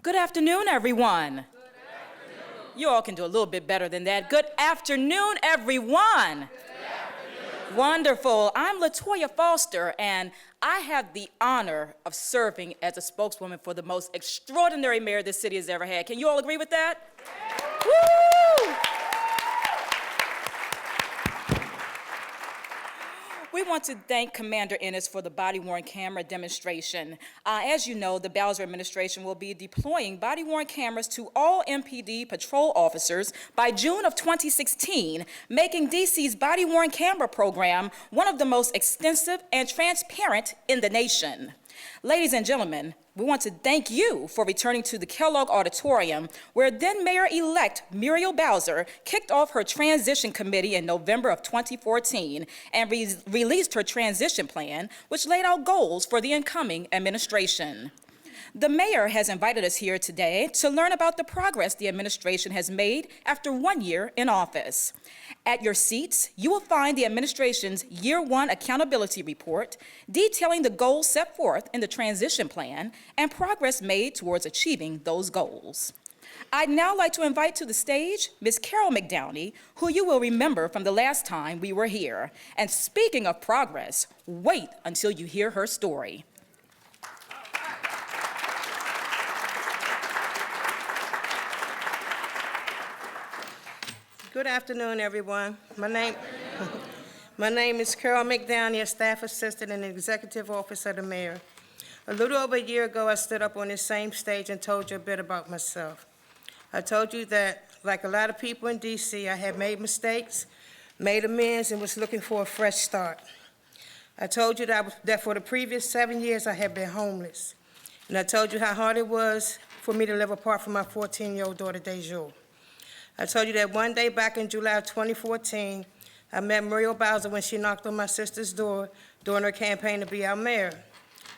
Good afternoon, everyone. Good afternoon. You all can do a little bit better than that. Good afternoon, everyone. Good afternoon. Wonderful. I'm Latoya Foster, and I have the honor of serving as a spokeswoman for the most extraordinary mayor this city has ever had. Can you all agree with that? Yeah. Woo! We want to thank Commander Ennis for the body-worn camera demonstration. As you know, the Bowser administration will be deploying body-worn cameras to all MPD patrol officers by June of 2016, making DC's body-worn camera program one of the most extensive and transparent in the nation. Ladies and gentlemen, we want to thank you for returning to the Kellogg Auditorium, where then Mayor-elect Muriel Bowser kicked off her transition committee in November of 2014 and released her transition plan, which laid out goals for the incoming administration. The mayor has invited us here today to learn about the progress the administration has made after 1 year in office. At your seats, you will find the administration's Year 1 Accountability Report detailing the goals set forth in the transition plan and progress made towards achieving those goals. I'd now like to invite to the stage Ms. Carol McDowney, who you will remember from the last time we were here. And speaking of progress, wait until you hear her story. Good afternoon, everyone. My name is Carol McDowney, a staff assistant and executive officer of the mayor. A little over a year ago, I stood up on this same stage and told you a bit about myself. I told you that, like a lot of people in D.C., I had made mistakes, made amends, and was looking for a fresh start. I told you that for the previous 7 years, I had been homeless. And I told you how hard it was for me to live apart from my 14-year-old daughter, Dejour. I told you that one day back in July of 2014, I met Muriel Bowser when she knocked on my sister's door during her campaign to be our mayor.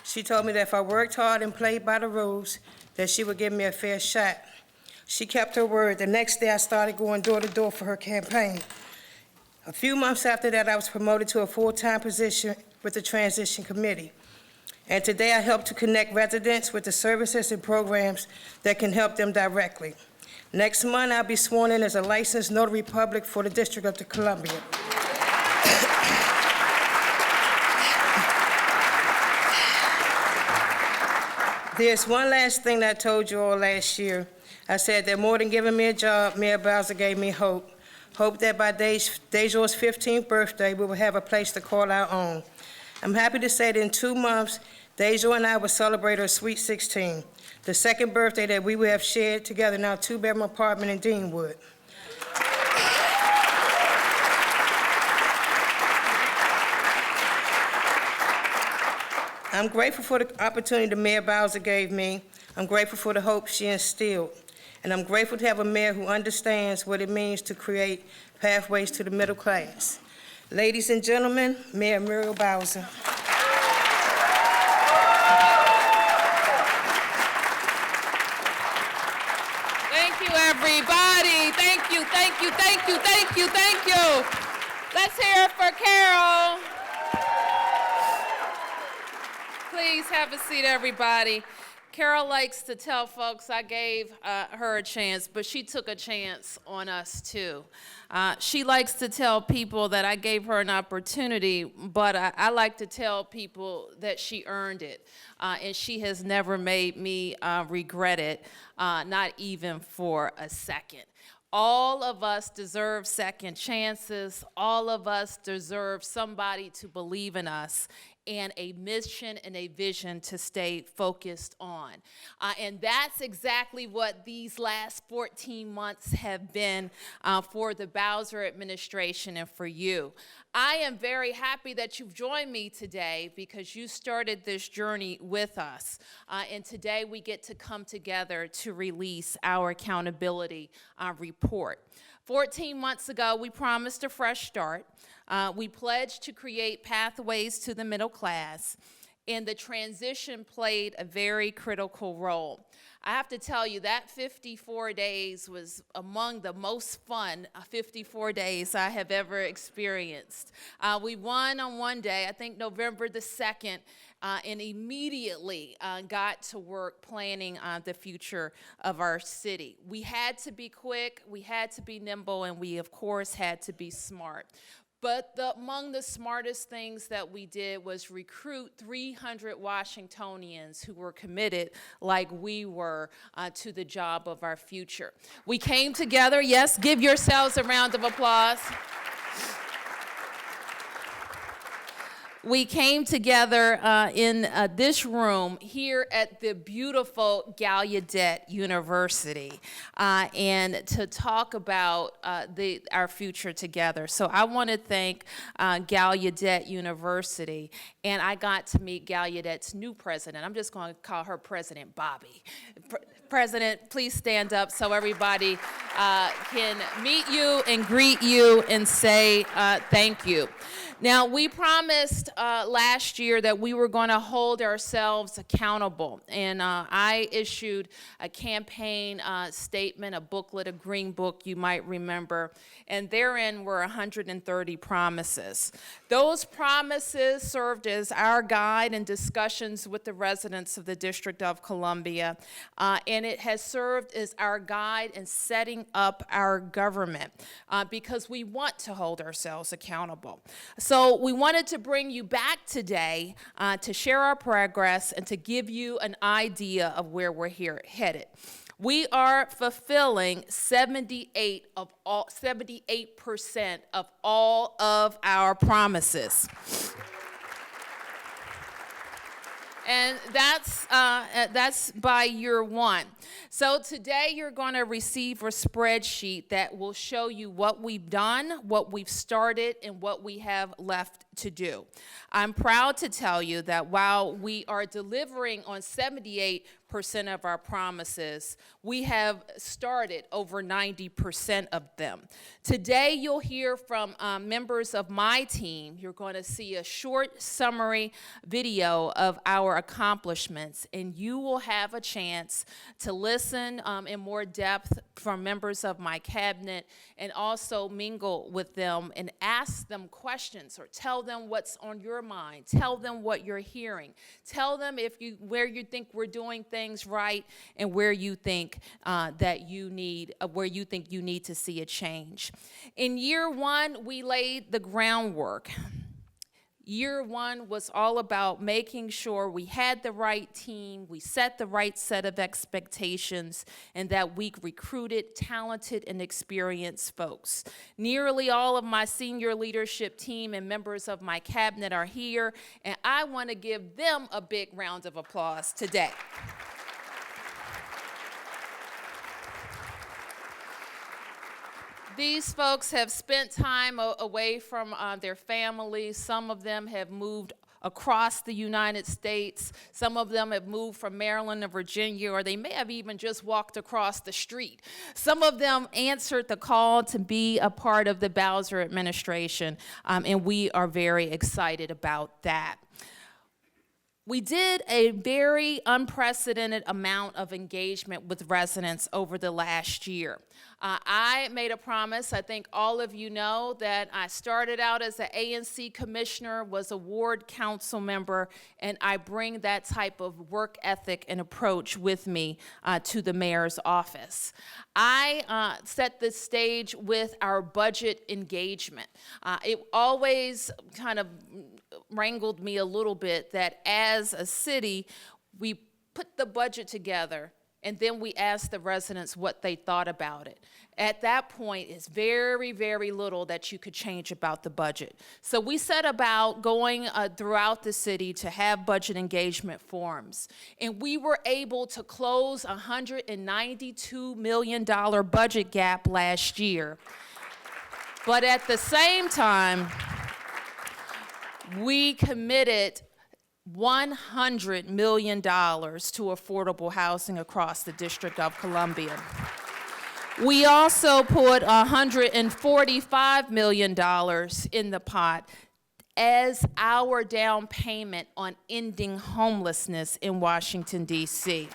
She told me that if I worked hard and played by the rules, that she would give me a fair shot. She kept her word. The next day, I started going door to door for her campaign. A few months after that, I was promoted to a full-time position with the Transition Committee. And today, I help to connect residents with the services and programs that can help them directly. Next month, I'll be sworn in as a licensed notary public for the District of Columbia. There's one last thing that I told you all last year. I said that more than giving me a job, Mayor Bowser gave me hope. Hope that by Dejour's 15th birthday, we will have a place to call our own. I'm happy to say that in 2 months, Dejour and I will celebrate her sweet 16. The second birthday that we will have shared together in our 2-bedroom apartment in Deanwood. I'm grateful for the opportunity the Mayor Bowser gave me. I'm grateful for the hope she instilled. And I'm grateful to have a mayor who understands what it means to create pathways to the middle class. Ladies and gentlemen, Mayor Muriel Bowser. Everybody, thank you, thank you, thank you, thank you, thank you. Let's hear it for Carol. Please have a seat, everybody. Carol likes to tell folks I gave her a chance, but she took a chance on us too. She likes to tell people that I gave her an opportunity, but I like to tell people that she earned it. And she has never made me regret it, not even for a second. All of us deserve second chances. All of us deserve somebody to believe in us and a mission and a vision to stay focused on. And that's exactly what these last 14 months have been for the Bowser administration and for you. I am very happy that you've joined me today because you started this journey with us. And today we get to come together to release our accountability report. 14 months ago, we promised a fresh start. We pledged to create pathways to the middle class, and the transition played a very critical role. I have to tell you, that 54 days was among the most fun 54 days I have ever experienced. We won on one day, I think November the 2nd, and immediately got to work planning the future of our city. We had to be quick, we had to be nimble, and we, of course, had to be smart. But among the smartest things that we did was recruit 300 Washingtonians who were committed, like we were, to the job of our future. We came together, yes, give yourselves a round of applause. We came together in this room here at the beautiful Gallaudet University and to talk about our future together. So I want to thank Gallaudet University, and I got to meet Gallaudet's new president. I'm just going to call her President Bobby. President, please stand up so everybody can meet you and greet you and say thank you. Now, we promised last year that we were going to hold ourselves accountable, and I issued a campaign statement, a booklet, a green book, you might remember, and therein were 130 promises. Those promises served as our guide in discussions with the residents of the District of Columbia, and it has served as our guide in setting up our government because we want to hold ourselves accountable. So we wanted to bring you back today to share our progress and to give you an idea of where we're headed. We are fulfilling 78% of all of our promises. And that's by year one. So today you're going to receive a spreadsheet that will show you what we've done, what we've started, and what we have left to do. I'm proud to tell you that while we are delivering on 78% of our promises, we have started over 90% of them. Today you'll hear from members of my team. You're going to see a short summary video of our accomplishments, and you will have a chance to listen in more depth from members of my cabinet and also mingle with them and ask them questions or tell them what's on your mind. Tell them what you're hearing. Tell them where you think we're doing things right and where you think where you think you need to see a change. In year one, we laid the groundwork. Year one was all about making sure we had the right team, we set the right set of expectations, and that we recruited talented and experienced folks. Nearly all of my senior leadership team and members of my cabinet are here, and I want to give them a big round of applause today. These folks have spent time away from their families. Some of them have moved across the United States. Some of them have moved from Maryland to Virginia, or they may have even just walked across the street. Some of them answered the call to be a part of the Bowser administration, and we are very excited about that. We did a very unprecedented amount of engagement with residents over the last year. I made a promise. I think all of you know that I started out as an ANC commissioner, was a ward council member, and I bring that type of work ethic and approach with me to the mayor's office. I set the stage with our budget engagement. It always kind of wrangled me a little bit that as a city, we put the budget together and then we asked the residents what they thought about it. At that point, it's very, very little that you could change about the budget. So we set about going throughout the city to have budget engagement forums. And we were able to close a $192 million budget gap last year. But at the same time, we committed $100 million to affordable housing across the District of Columbia. We also put $145 million in the pot as our down payment on ending homelessness in Washington, D.C.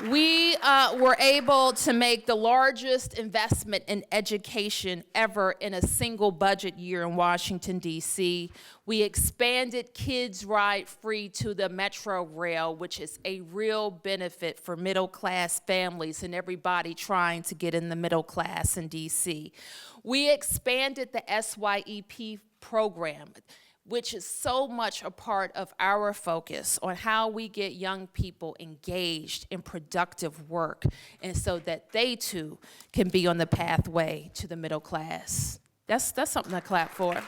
We were able to make the largest investment in education ever in a single budget year in Washington, D.C. We expanded Kids Ride Free to the Metro Rail, which is a real benefit for middle-class families and everybody trying to get in the middle class in D.C. We expanded the SYEP program, which is so much a part of our focus on how we get young people engaged in productive work, and so that they too can be on the pathway to the middle class. That's something to clap for.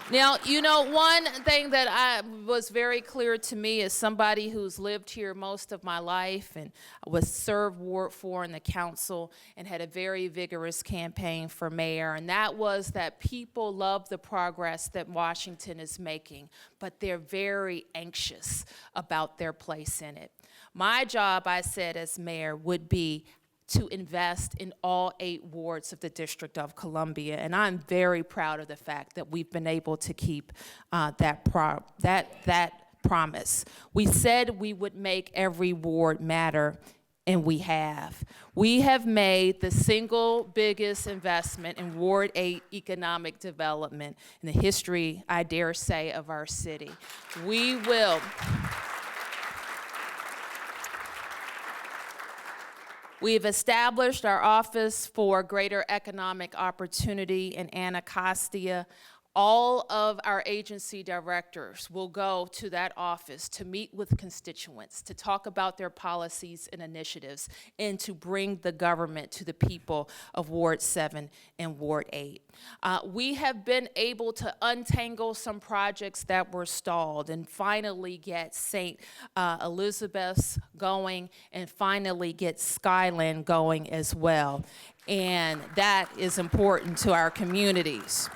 Now, you know, one thing that was very clear to me as somebody who's lived here most of my life and was served Ward 4 in the council and had a very vigorous campaign for mayor, and that was that people love the progress that Washington is making, but they're very anxious about their place in it. My job, I said, as mayor would be to invest in all 8 wards of the District of Columbia. And I'm very proud of the fact that we've been able to keep that promise. We said we would make every ward matter, and we have. We have made the single biggest investment in Ward 8 economic development in the history, I dare say, of our city. We will. We've established our Office for Greater Economic Opportunity in Anacostia. All of our agency directors will go to that office to meet with constituents, to talk about their policies and initiatives, and to bring the government to the people of Ward 7 and Ward 8. We have been able to untangle some projects that were stalled and finally get St. Elizabeth's going and finally get Skyland going as well. And that is important to our communities.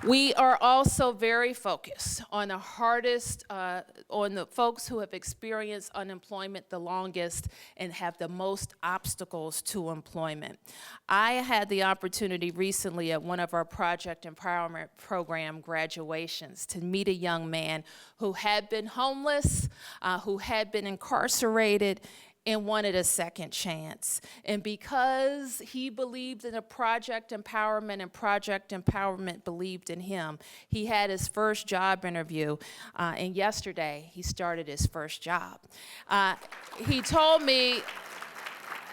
We are also very focused on the hardest, on the folks who have experienced unemployment the longest and have the most obstacles to employment. I had the opportunity recently at one of our Project Empowerment Program graduations to meet a young man who had been homeless, who had been incarcerated, and wanted a second chance. And because he believed in a Project Empowerment and Project Empowerment believed in him, he had his first job interview, and yesterday he started his first job. He told me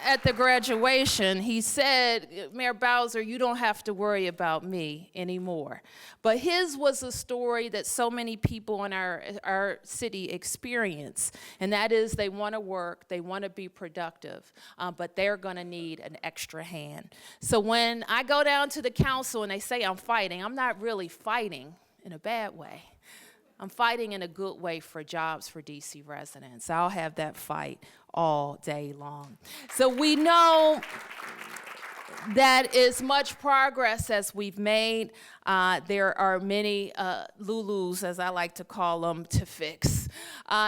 at the graduation, he said, Mayor Bowser, you don't have to worry about me anymore. But his was a story that so many people in our city experience, and that is they want to work, they want to be productive, but they're going to need an extra hand. So when I go down to the council and they say I'm fighting, I'm not really fighting in a bad way. I'm fighting in a good way for jobs for DC residents. I'll have that fight all day long. So we know that as much progress as we've made, there are many Lulus, as I like to call them, to fix,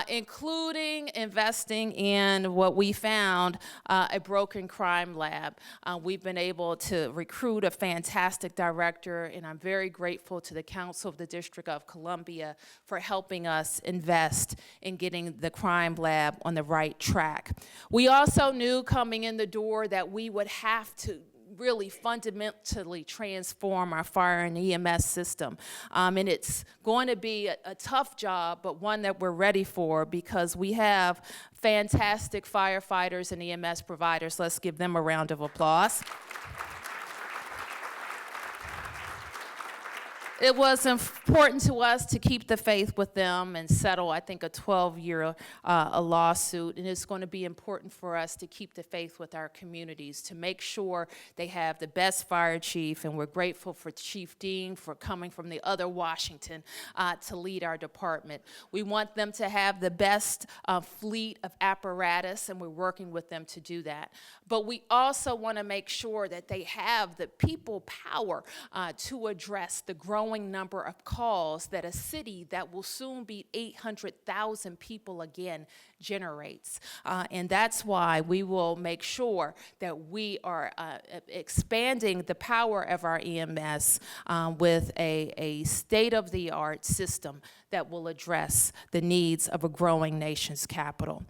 including investing in what we found, a broken crime lab. We've been able to recruit a fantastic director, and I'm very grateful to the Council of the District of Columbia for helping us invest in getting the crime lab on the right track. We also knew coming in the door that we would have to really fundamentally transform our fire and EMS system. And it's going to be a tough job, but one that we're ready for because we have fantastic firefighters and EMS providers. Let's give them a round of applause. It was important to us to keep the faith with them and settle, I think, a 12-year lawsuit. And it's going to be important for us to keep the faith with our communities, to make sure they have the best fire chief. And we're grateful for Chief Dean for coming from the other Washington to lead our department. We want them to have the best fleet of apparatus, and we're working with them to do that. But we also want to make sure that they have the people power to address the growing number of calls that a city that will soon be 800,000 people again generates. And that's why we will make sure that we are expanding the power of our EMS with a state-of-the-art system that will address the needs of a growing nation's capital.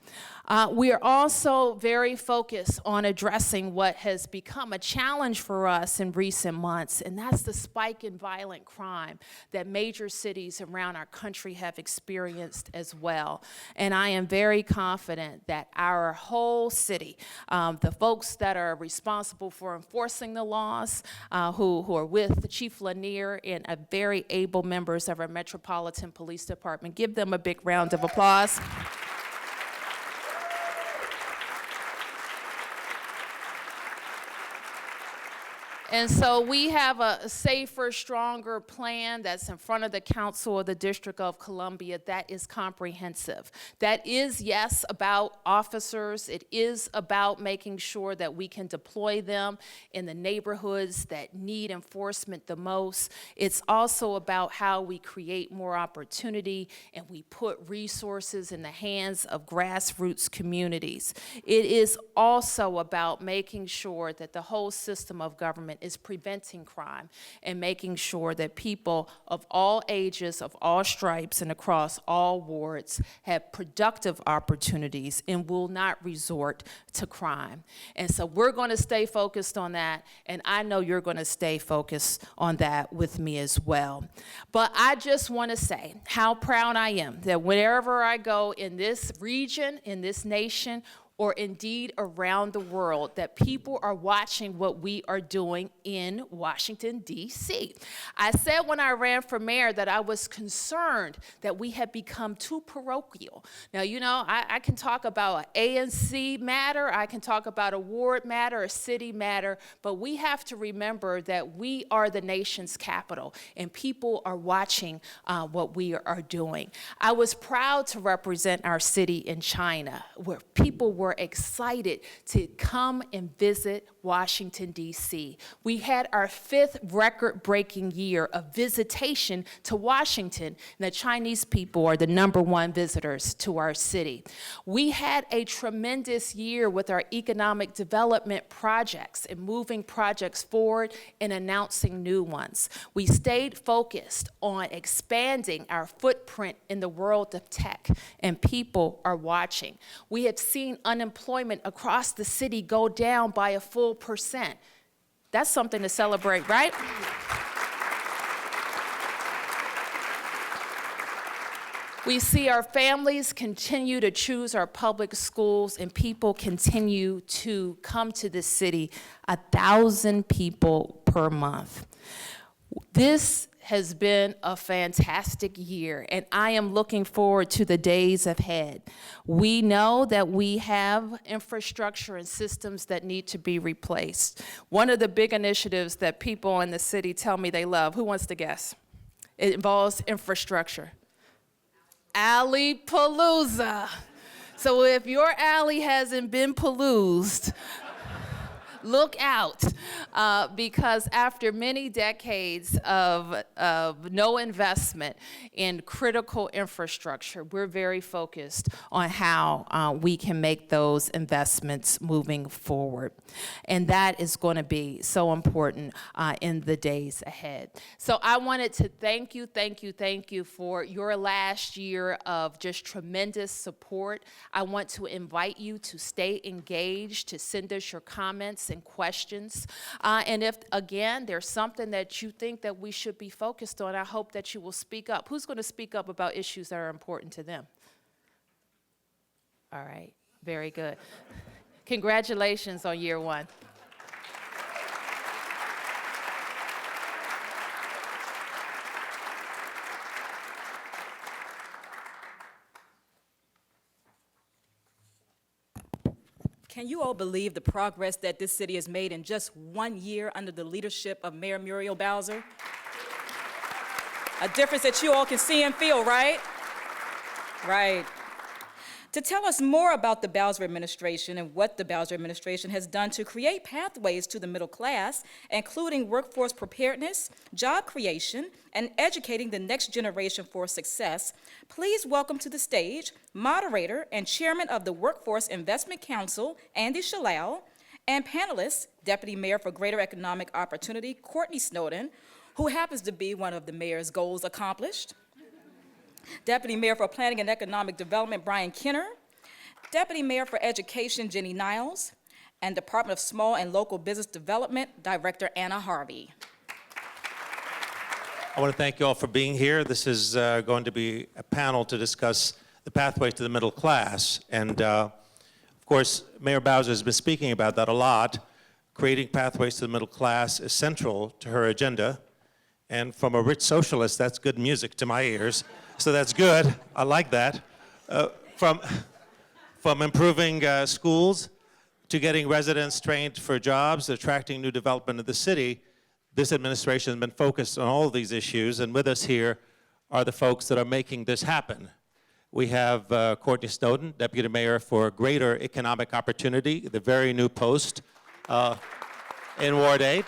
We are also very focused on addressing what has become a challenge for us in recent months, and that's the spike in violent crime that major cities around our country have experienced as well. And I am very confident that our whole city, the folks that are responsible for enforcing the laws, who are with Chief Lanier and very able members of our Metropolitan Police Department, give them a big round of applause. And so we have a safer, stronger plan that's in front of the Council of the District of Columbia that is comprehensive. That is, yes, about officers. It is about making sure that we can deploy them in the neighborhoods that need enforcement the most. It's also about how we create more opportunity and we put resources in the hands of grassroots communities. It is also about making sure that the whole system of government is preventing crime and making sure that people of all ages, of all stripes, and across all wards have productive opportunities and will not resort to crime. And so we're going to stay focused on that, and I know you're going to stay focused on that with me as well. But I just want to say how proud I am that wherever I go in this region, in this nation, or indeed around the world, that people are watching what we are doing in Washington, D.C. I said when I ran for mayor that I was concerned that we had become too parochial. Now, you know, I can talk about an ANC matter, I can talk about a ward matter, a city matter, but we have to remember that we are the nation's capital, and people are watching what we are doing. I was proud to represent our city in China, where people were excited to come and visit Washington, D.C. We had our 5th record-breaking year of visitation to Washington, and the Chinese people are the #1 visitors to our city. We had a tremendous year with our economic development projects and moving projects forward and announcing new ones. We stayed focused on expanding our footprint in the world of tech, and people are watching. We have seen unemployment across the city go down by a full %. That's something to celebrate, right? We see our families continue to choose our public schools, and people continue to come to the city, 1,000 people per month. This has been a fantastic year, and I am looking forward to the days ahead. We know that we have infrastructure and systems that need to be replaced. One of the big initiatives that people in the city tell me they love, who wants to guess? It involves infrastructure. Alley-palooza. So if your alley hasn't been paloozed, look out, because after many decades of no investment in critical infrastructure, we're very focused on how we can make those investments moving forward. And that is going to be so important in the days ahead. So I wanted to thank you for your last year of just tremendous support. I want to invite you to stay engaged, to send us your comments and questions. And if, again, there's something that you think that we should be focused on, I hope that you will speak up. Who's going to speak up about issues that are important to them? All right, very good. Congratulations on year 1. Can you all believe the progress that this city has made in just 1 year under the leadership of Mayor Muriel Bowser? A difference that you all can see and feel, right? Right. To tell us more about the Bowser administration and what the Bowser administration has done to create pathways to the middle class, including workforce preparedness, job creation, and educating the next generation for success, please welcome to the stage moderator and chairman of the Workforce Investment Council, Andy Shalal, and panelist, Deputy Mayor for Greater Economic Opportunity, Courtney Snowden, who happens to be one of the mayor's goals accomplished. Deputy Mayor for Planning and Economic Development, Brian Kenner. Deputy Mayor for Education, Jenny Niles. And Department of Small and Local Business Development, Director Anna Harvey. I want to thank you all for being here. This is going to be a panel to discuss the pathways to the middle class. And of course, Mayor Bowser has been speaking about that a lot. Creating pathways to the middle class is central to her agenda. And from a rich socialist, that's good music to my ears. So that's good. I like that. From improving schools to getting residents trained for jobs, attracting new development in the city, this administration has been focused on all of these issues, and with us here are the folks that are making this happen. We have Courtney Snowden, Deputy Mayor for Greater Economic Opportunity, the very new post in Ward 8.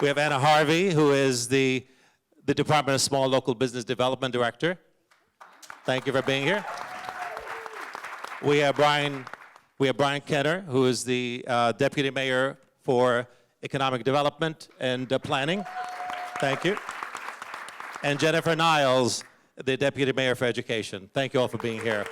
We have Anna Harvey, who is the Department of Small Local Business Development Director. Thank you for being here. We have Brian Kenner, who is the Deputy Mayor for Economic Development and Planning. Thank you. And Jennifer Niles, the Deputy Mayor for Education. Thank you all for being here.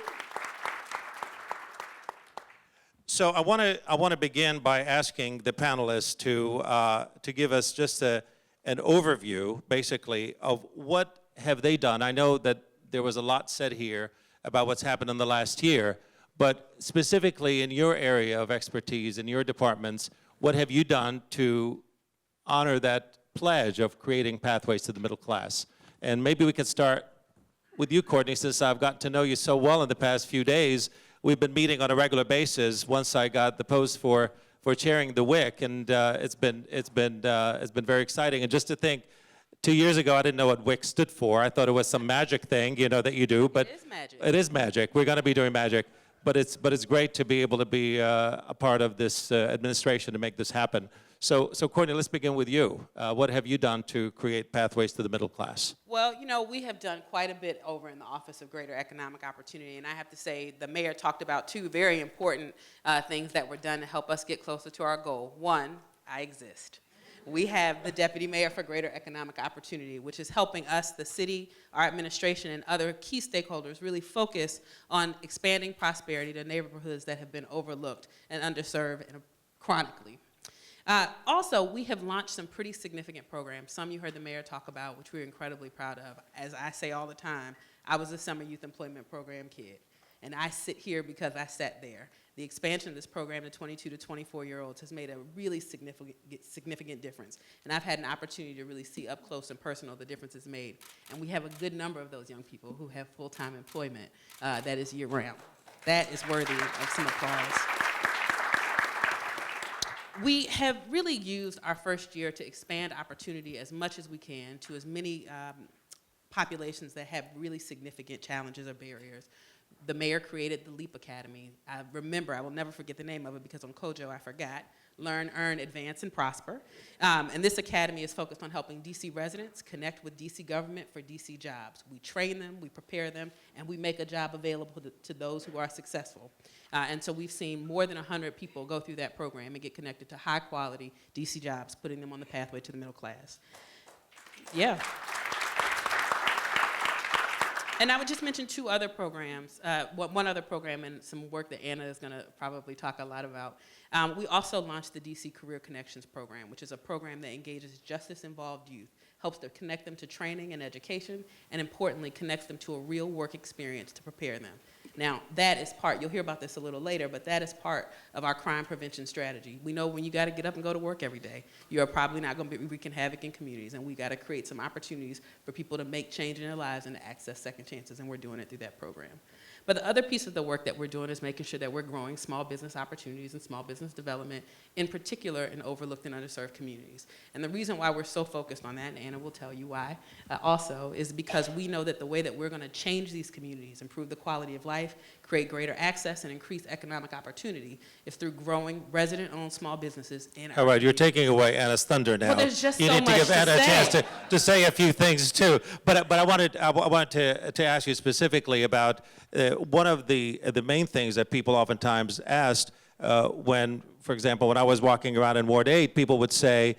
So I want to begin by asking the panelists to give us just an overview, basically, of what have they done. I know that there was a lot said here about what's happened in the last year, but specifically in your area of expertise, in your departments, what have you done to honor that pledge of creating pathways to the middle class? And maybe we could start with you, Courtney, since I've gotten to know you so well in the past few days. We've been meeting on a regular basis once I got the post for chairing the WIC, and it's been very exciting. And just to think, 2 years ago, I didn't know what WIC stood for. I thought it was some magic thing, that you do. But It is magic. It is magic. We're going to be doing magic. But it's great to be able to be a part of this administration to make this happen. So Courtney, let's begin with you. What have you done to create pathways to the middle class? Well, we have done quite a bit over in the Office of Greater Economic Opportunity, and I have to say the mayor talked about two very important things that were done to help us get closer to our goal. One, I exist. We have the Deputy Mayor for Greater Economic Opportunity, which is helping us, the city, our administration, and other key stakeholders really focus on expanding prosperity to neighborhoods that have been overlooked and underserved and chronically. Also, we have launched some pretty significant programs. Some you heard the mayor talk about, which we're incredibly proud of. As I say all the time, I was a summer youth employment program kid, and I sit here because I sat there. The expansion of this program to 22 to 24-year-olds has made a really significant difference. And I've had an opportunity to really see up close and personal the difference it's made. And we have a good number of those young people who have full-time employment that is year-round. That is worthy of some applause. We have really used our first year to expand opportunity as much as we can to as many populations that have really significant challenges or barriers. The mayor created the LEAP Academy. I will never forget the name of it because on Kojo I forgot. Learn, Earn, Advance, and Prosper. And this academy is focused on helping DC residents connect with DC government for DC jobs. We train them, we prepare them, and we make a job available to those who are successful. And so we've seen more than 100 people go through that program and get connected to high quality DC jobs, putting them on the pathway to the middle class. Yeah. And I would just mention two other programs, one other program and some work that Anna is going to probably talk a lot about. We also launched the DC Career Connections Program, which is a program that engages justice-involved youth, helps to connect them to training and education, and importantly, connects them to a real work experience to prepare them. Now, that is part, you'll hear about this a little later, but that is part of our crime prevention strategy. We know when you got to get up and go to work every day, you are probably not going to be wreaking havoc in communities, and we got to create some opportunities for people to make change in their lives and to access second chances, and we're doing it through that program. But the other piece of the work that we're doing is making sure that we're growing small business opportunities and small business development, in particular in overlooked and underserved communities. And the reason why we're so focused on that, and Anna will tell you why also, is because we know that the way that we're going to change these communities, improve the quality of life, create greater access, and increase economic opportunity is through growing resident-owned small businesses in our All right, you're communities. taking away Anna's thunder now. Well, there's just you so need to much give to Anna a chance say. to say a few things too. But I wanted to ask you specifically about one of the main things that people oftentimes asked when, for example, when I was walking around in Ward 8, people would say,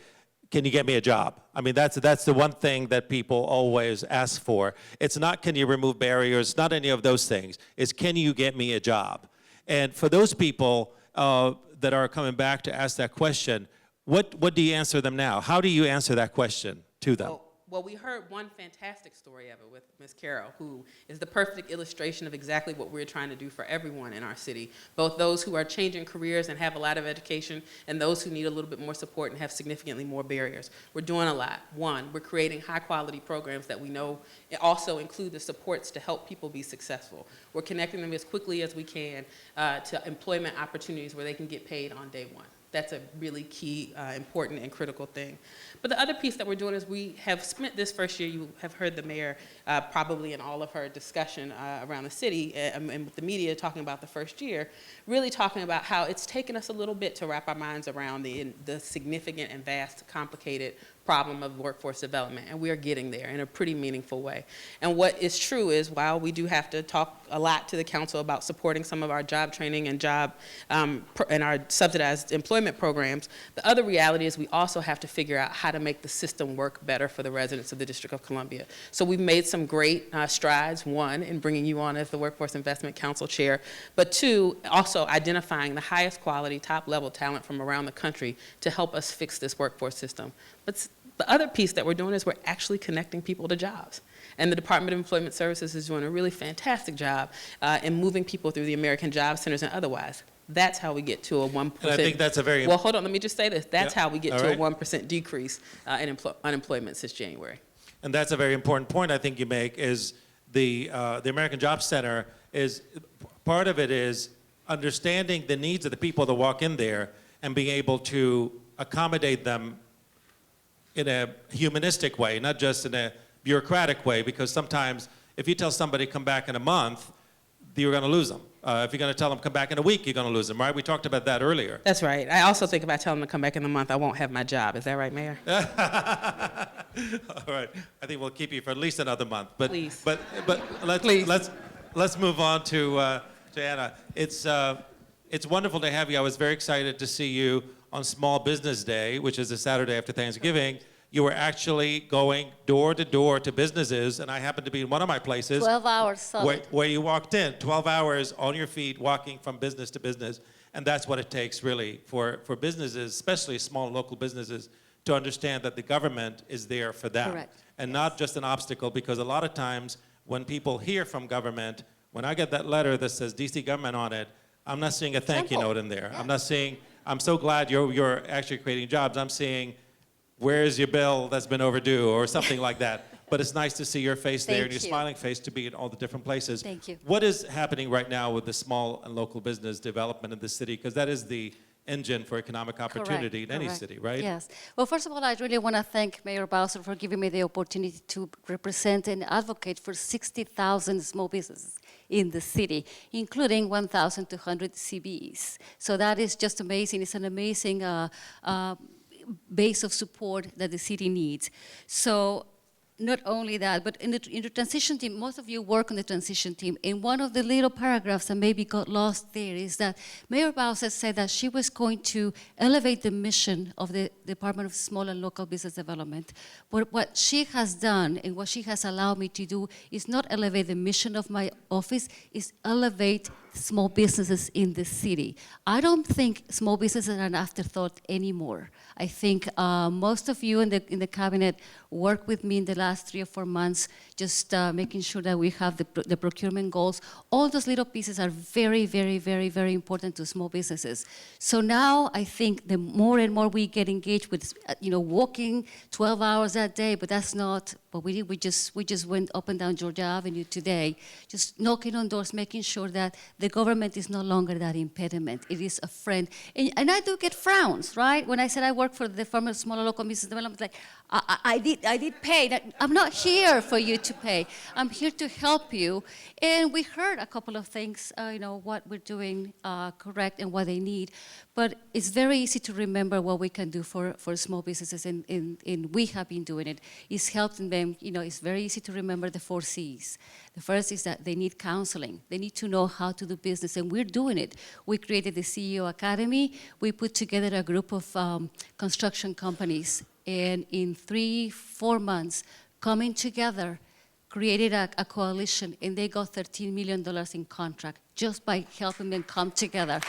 can you get me a job? I mean, that's the one thing that people always ask for. It's not, can you remove barriers? Not any of those things. It's, can you get me a job? And for those people that are coming back to ask that question, what do you answer them now? How do you answer that question to them? Well, we heard one fantastic story of it with Ms. Carroll, who is the perfect illustration of exactly what we're trying to do for everyone in our city, both those who are changing careers and have a lot of education and those who need a little bit more support and have significantly more barriers. We're doing a lot. One, we're creating high-quality programs that we know also include the supports to help people be successful. We're connecting them as quickly as we can to employment opportunities where they can get paid on day one. That's a really key, important, and critical thing. But the other piece that we're doing is we have spent this first year, you have heard the mayor probably in all of her discussion around the city and with the media talking about the first year, really talking about how it's taken us a little bit to wrap our minds around the significant and vast, complicated problem of workforce development, and we are getting there in a pretty meaningful way. And what is true is, while we do have to talk a lot to the council about supporting some of our job training and and our subsidized employment programs, the other reality is we also have to figure out how to make the system work better for the residents of the District of Columbia. So we've made some great strides, one, in bringing you on as the Workforce Investment Council chair, but two, also identifying the highest quality, top-level talent from around the country to help us fix this workforce system. But the other piece that we're doing is we're actually connecting people to jobs. And the Department of Employment Services is doing a really fantastic job in moving people through the American Job Centers and otherwise. That's how we get to a 1%. And I think that's a very... Well, hold on, let me just say this. That's how we get to right. a 1% decrease in unemployment since January. And that's a very important point I think you make, is the American Job Center is, part of it is understanding the needs of the people that walk in there and being able to accommodate them in a humanistic way, not just in a bureaucratic way, because sometimes if you tell somebody come back in a month, you're going to lose them. If you're going to tell them come back in a week, you're going to lose them, right? We talked about that earlier. That's right. I also think if I tell them to come back in a month, I won't have my job. Is that right, Mayor? All right. I think we'll keep you for at least another month. But, Please. But let's move on to Anna. It's wonderful to have you. I was very excited to see you on Small Business Day, which is the Saturday after Thanksgiving. You were actually going door to door to businesses, and I happened to be in one of my places. 12 hours solid. Where you walked in, 12 hours on your feet, walking from business to business. And that's what it takes, really, for businesses, especially small local businesses, to understand that the government is there for them. Correct. And not just an obstacle, because a lot of times when people hear from government, when I get that letter that says DC government on it, I'm not seeing a thank you Simple. note in there. Yeah. I'm not seeing, I'm so glad you're actually creating jobs. I'm seeing, where's your bill that's been overdue, or something like that. But it's nice to see your face there and your Thank you. smiling face to be in all the different places. Thank you. What is happening right now with the small and local business development in the city? Because that is the engine for economic opportunity in any correct. city, right? Yes. Well, first of all, I really want to thank Mayor Bowser for giving me the opportunity to represent and advocate for 60,000 small businesses in the city, including 1,200 CBEs. So that is just amazing. It's an amazing base of support that the city needs. So not only that, but in the transition team, most of you work on the transition team. In one of the little paragraphs that maybe got lost there is that Mayor Bowser said that she was going to elevate the mission of the Department of Small and Local Business Development. But what she has done and what she has allowed me to do is not elevate the mission of my office, is elevate small businesses in the city. I don't think small businesses are an afterthought anymore. I think most of you in the cabinet worked with me in the last 3 or 4 months, just making sure that we have the procurement goals. All those little pieces are very, very, very, very important to small businesses. So now I think the more and more we get engaged with, walking 12 hours that day, but that's not what we did. We just went up and down Georgia Avenue today, just knocking on doors, making sure that the government is no longer that impediment. It is a friend. And I do get frowns, right? When I said I work for the Department of Small and Local Business Development, like, I did pay. I'm not here for you to pay. I'm here to help you. And we heard a couple of things, what we're doing correct and what they need. But it's very easy to remember what we can do for small businesses, and we have been doing it. It's helping them, it's very easy to remember the 4 C's. The first is that they need counseling. They need to know how to do business, and we're doing it. We created the CEO Academy. We put together a group of construction companies and in 3-4 months, coming together, created a coalition, and they got $13 million in contract just by helping them come together.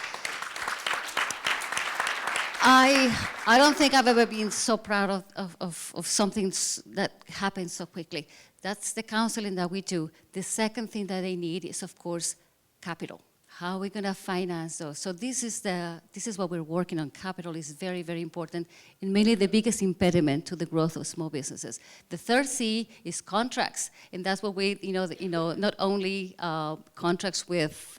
I don't think I've ever been so proud of something that happened so quickly. That's the counseling that we do. The second thing that they need is, of course, capital. How are we going to finance those? So this is what we're working on. Capital is very, very important, and mainly the biggest impediment to the growth of small businesses. The third C is contracts, and that's what we, not only contracts with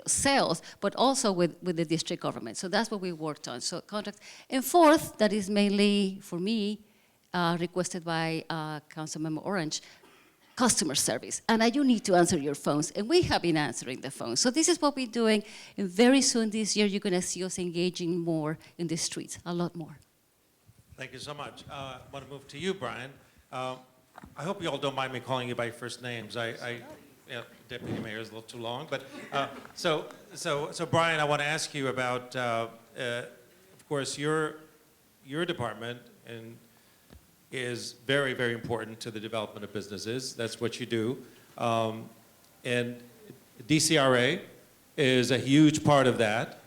sales, but also with the district government. So that's what we worked on. So contracts. And fourth, that is mainly for me, requested by Councilmember Orange, customer service. And you need to answer your phones, and we have been answering the phones. So this is what we're doing, and very soon this year, you're gonna see us engaging more in the streets, a lot more. Thank you so much. I want to move to you, Brian. I hope you all don't mind me calling you by your first names. Deputy Mayor is a little too long, but so Brian, I want to ask you about, of course, your department is very, very important to the development of businesses. That's what you do, and DCRA is a huge part of that.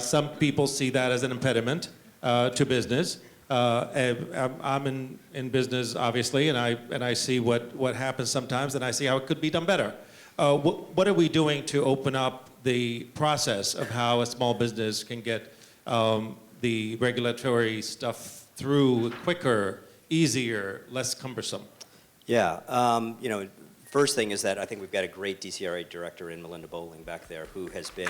Some people see that as an impediment to business. I'm in business, obviously, and I see what happens sometimes, and I see how it could be done better. What are we doing to open up the process of how a small business can get the regulatory stuff through quicker, easier, less cumbersome? Yeah, first thing is that I think we've got a great DCRA director in Melinda Bowling back there who has been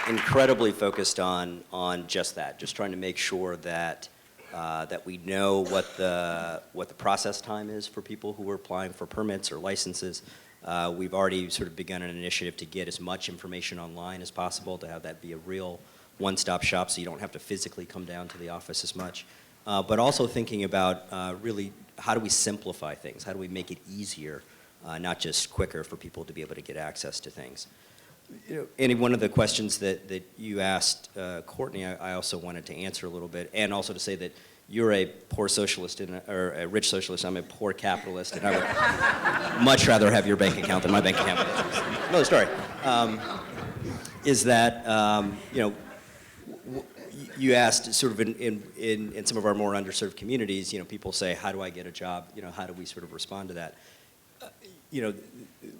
incredibly focused on just that, just trying to make sure that that we know what the process time is for people who are applying for permits or licenses. We've already sort of begun an initiative to get as much information online as possible, to have that be a real one-stop shop so you don't have to physically come down to the office as much. But also thinking about really how do we simplify things? How do we make it easier, not just quicker, for people to be able to get access to things? Annie, one of the questions that you asked Courtney, I also wanted to answer a little bit, and also to say that you're a poor socialist or a rich socialist. I'm a poor capitalist, and I would much rather have your bank account than my bank account. Another story is that you asked sort of in some of our more underserved communities. People say, "How do I get a job?" How do we sort of respond to that?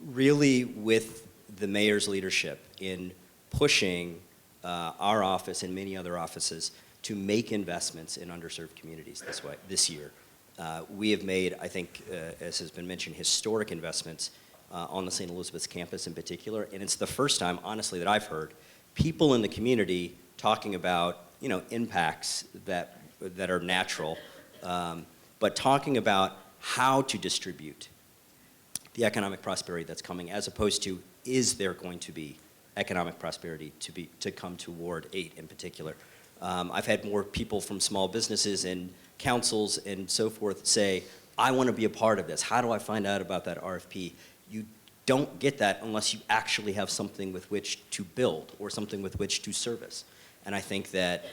Really with the mayor's leadership in pushing our office and many other offices to make investments in underserved communities this year. We have made, I think, as has been mentioned, historic investments on the St. Elizabeth's campus in particular, and it's the first time, honestly, that I've heard people in the community talking about, impacts that are natural, but talking about how to distribute the economic prosperity that's coming, as opposed to, is there going to be economic prosperity to come to Ward 8 in particular? I've had more people from small businesses and councils and so forth say, I want to be a part of this. How do I find out about that RFP? You don't get that unless you actually have something with which to build or something with which to service. And I think that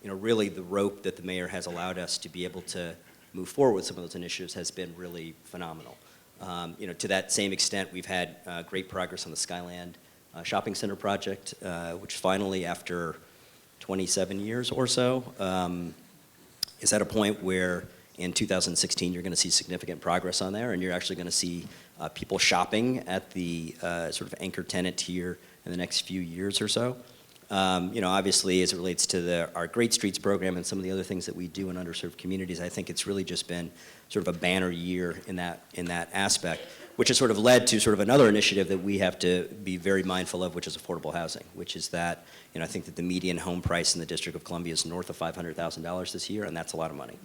really the rope that the mayor has allowed us to be able to move forward with some of those initiatives has been really phenomenal. To that same extent, we've had great progress on the Skyland Shopping Center project, which finally, after 27 years or so, is at a point where in 2016 you're going to see significant progress on there, and you're actually going to see people shopping at the sort of anchor tenant here in the next few years or so. Obviously, as it relates to our Great Streets program and some of the other things that we do in underserved communities, I think it's really just been sort of a banner year in that aspect, which has sort of led to sort of another initiative that we have to be very mindful of, which is affordable housing, which is that, I think that the median home price in the District of Columbia is north of $500,000 this year, and that's a lot of money.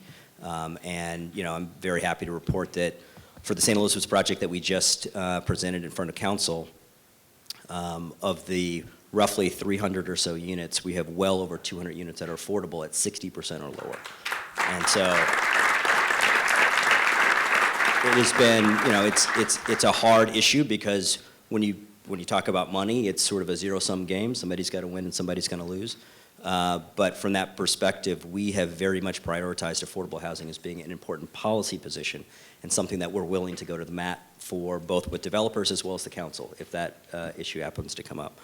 I'm very happy to report that for the St. Elizabeth's project that we just presented in front of council, of the roughly 300 or so units, we have well over 200 units that are affordable at 60% or lower. And so it has been, it's a hard issue, because when you when you talk about money, it's sort of a zero-sum game. Somebody's got to win and somebody's going to lose. But from that perspective, we have very much prioritized affordable housing as being an important policy position and something that we're willing to go to the mat for, both with developers as well as the council, if that issue happens to come up.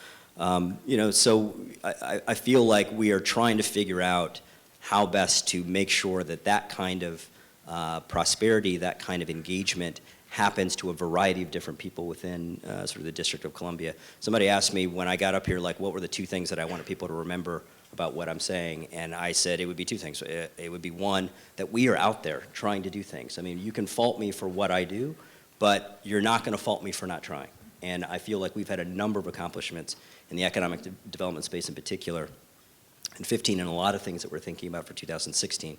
So I feel like we are trying to figure out how best to make sure that that kind of prosperity, that kind of engagement happens to a variety of different people within sort of the District of Columbia. Somebody asked me when I got up here, like, what were the two things that I wanted people to remember about what I'm saying, and I said it would be two things. It would be, one, that we are out there trying to do things. I mean, you can fault me for what I do, but you're not going to fault me for not trying. And I feel like we've had a number of accomplishments in the economic development space in particular, in 15, and a lot of things that we're thinking about for 2016.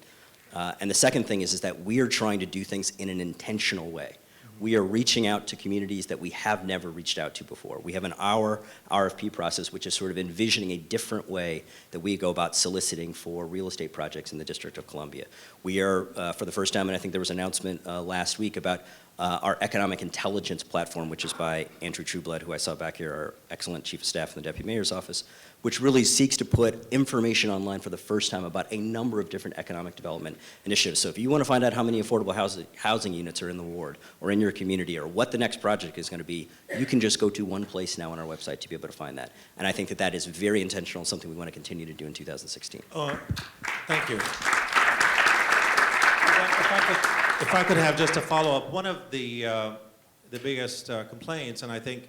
And the second thing is that we are trying to do things in an intentional way. We are reaching out to communities that we have never reached out to before. We have an RFP process, which is sort of envisioning a different way that we go about soliciting for real estate projects in the District of Columbia. We are, for the first time, and I think there was an announcement last week about our economic intelligence platform, which is by Andrew Trueblood, who I saw back here, our excellent chief of staff in the deputy mayor's office, which really seeks to put information online for the first time about a number of different economic development initiatives. So if you want to find out how many affordable housing units are in the ward or in your community or what the next project is going to be, you can just go to one place now on our website to be able to find that. And I think that that is very intentional, something we want to continue to do in 2016. Thank you. If I could have just a follow-up, one of the biggest complaints, and I think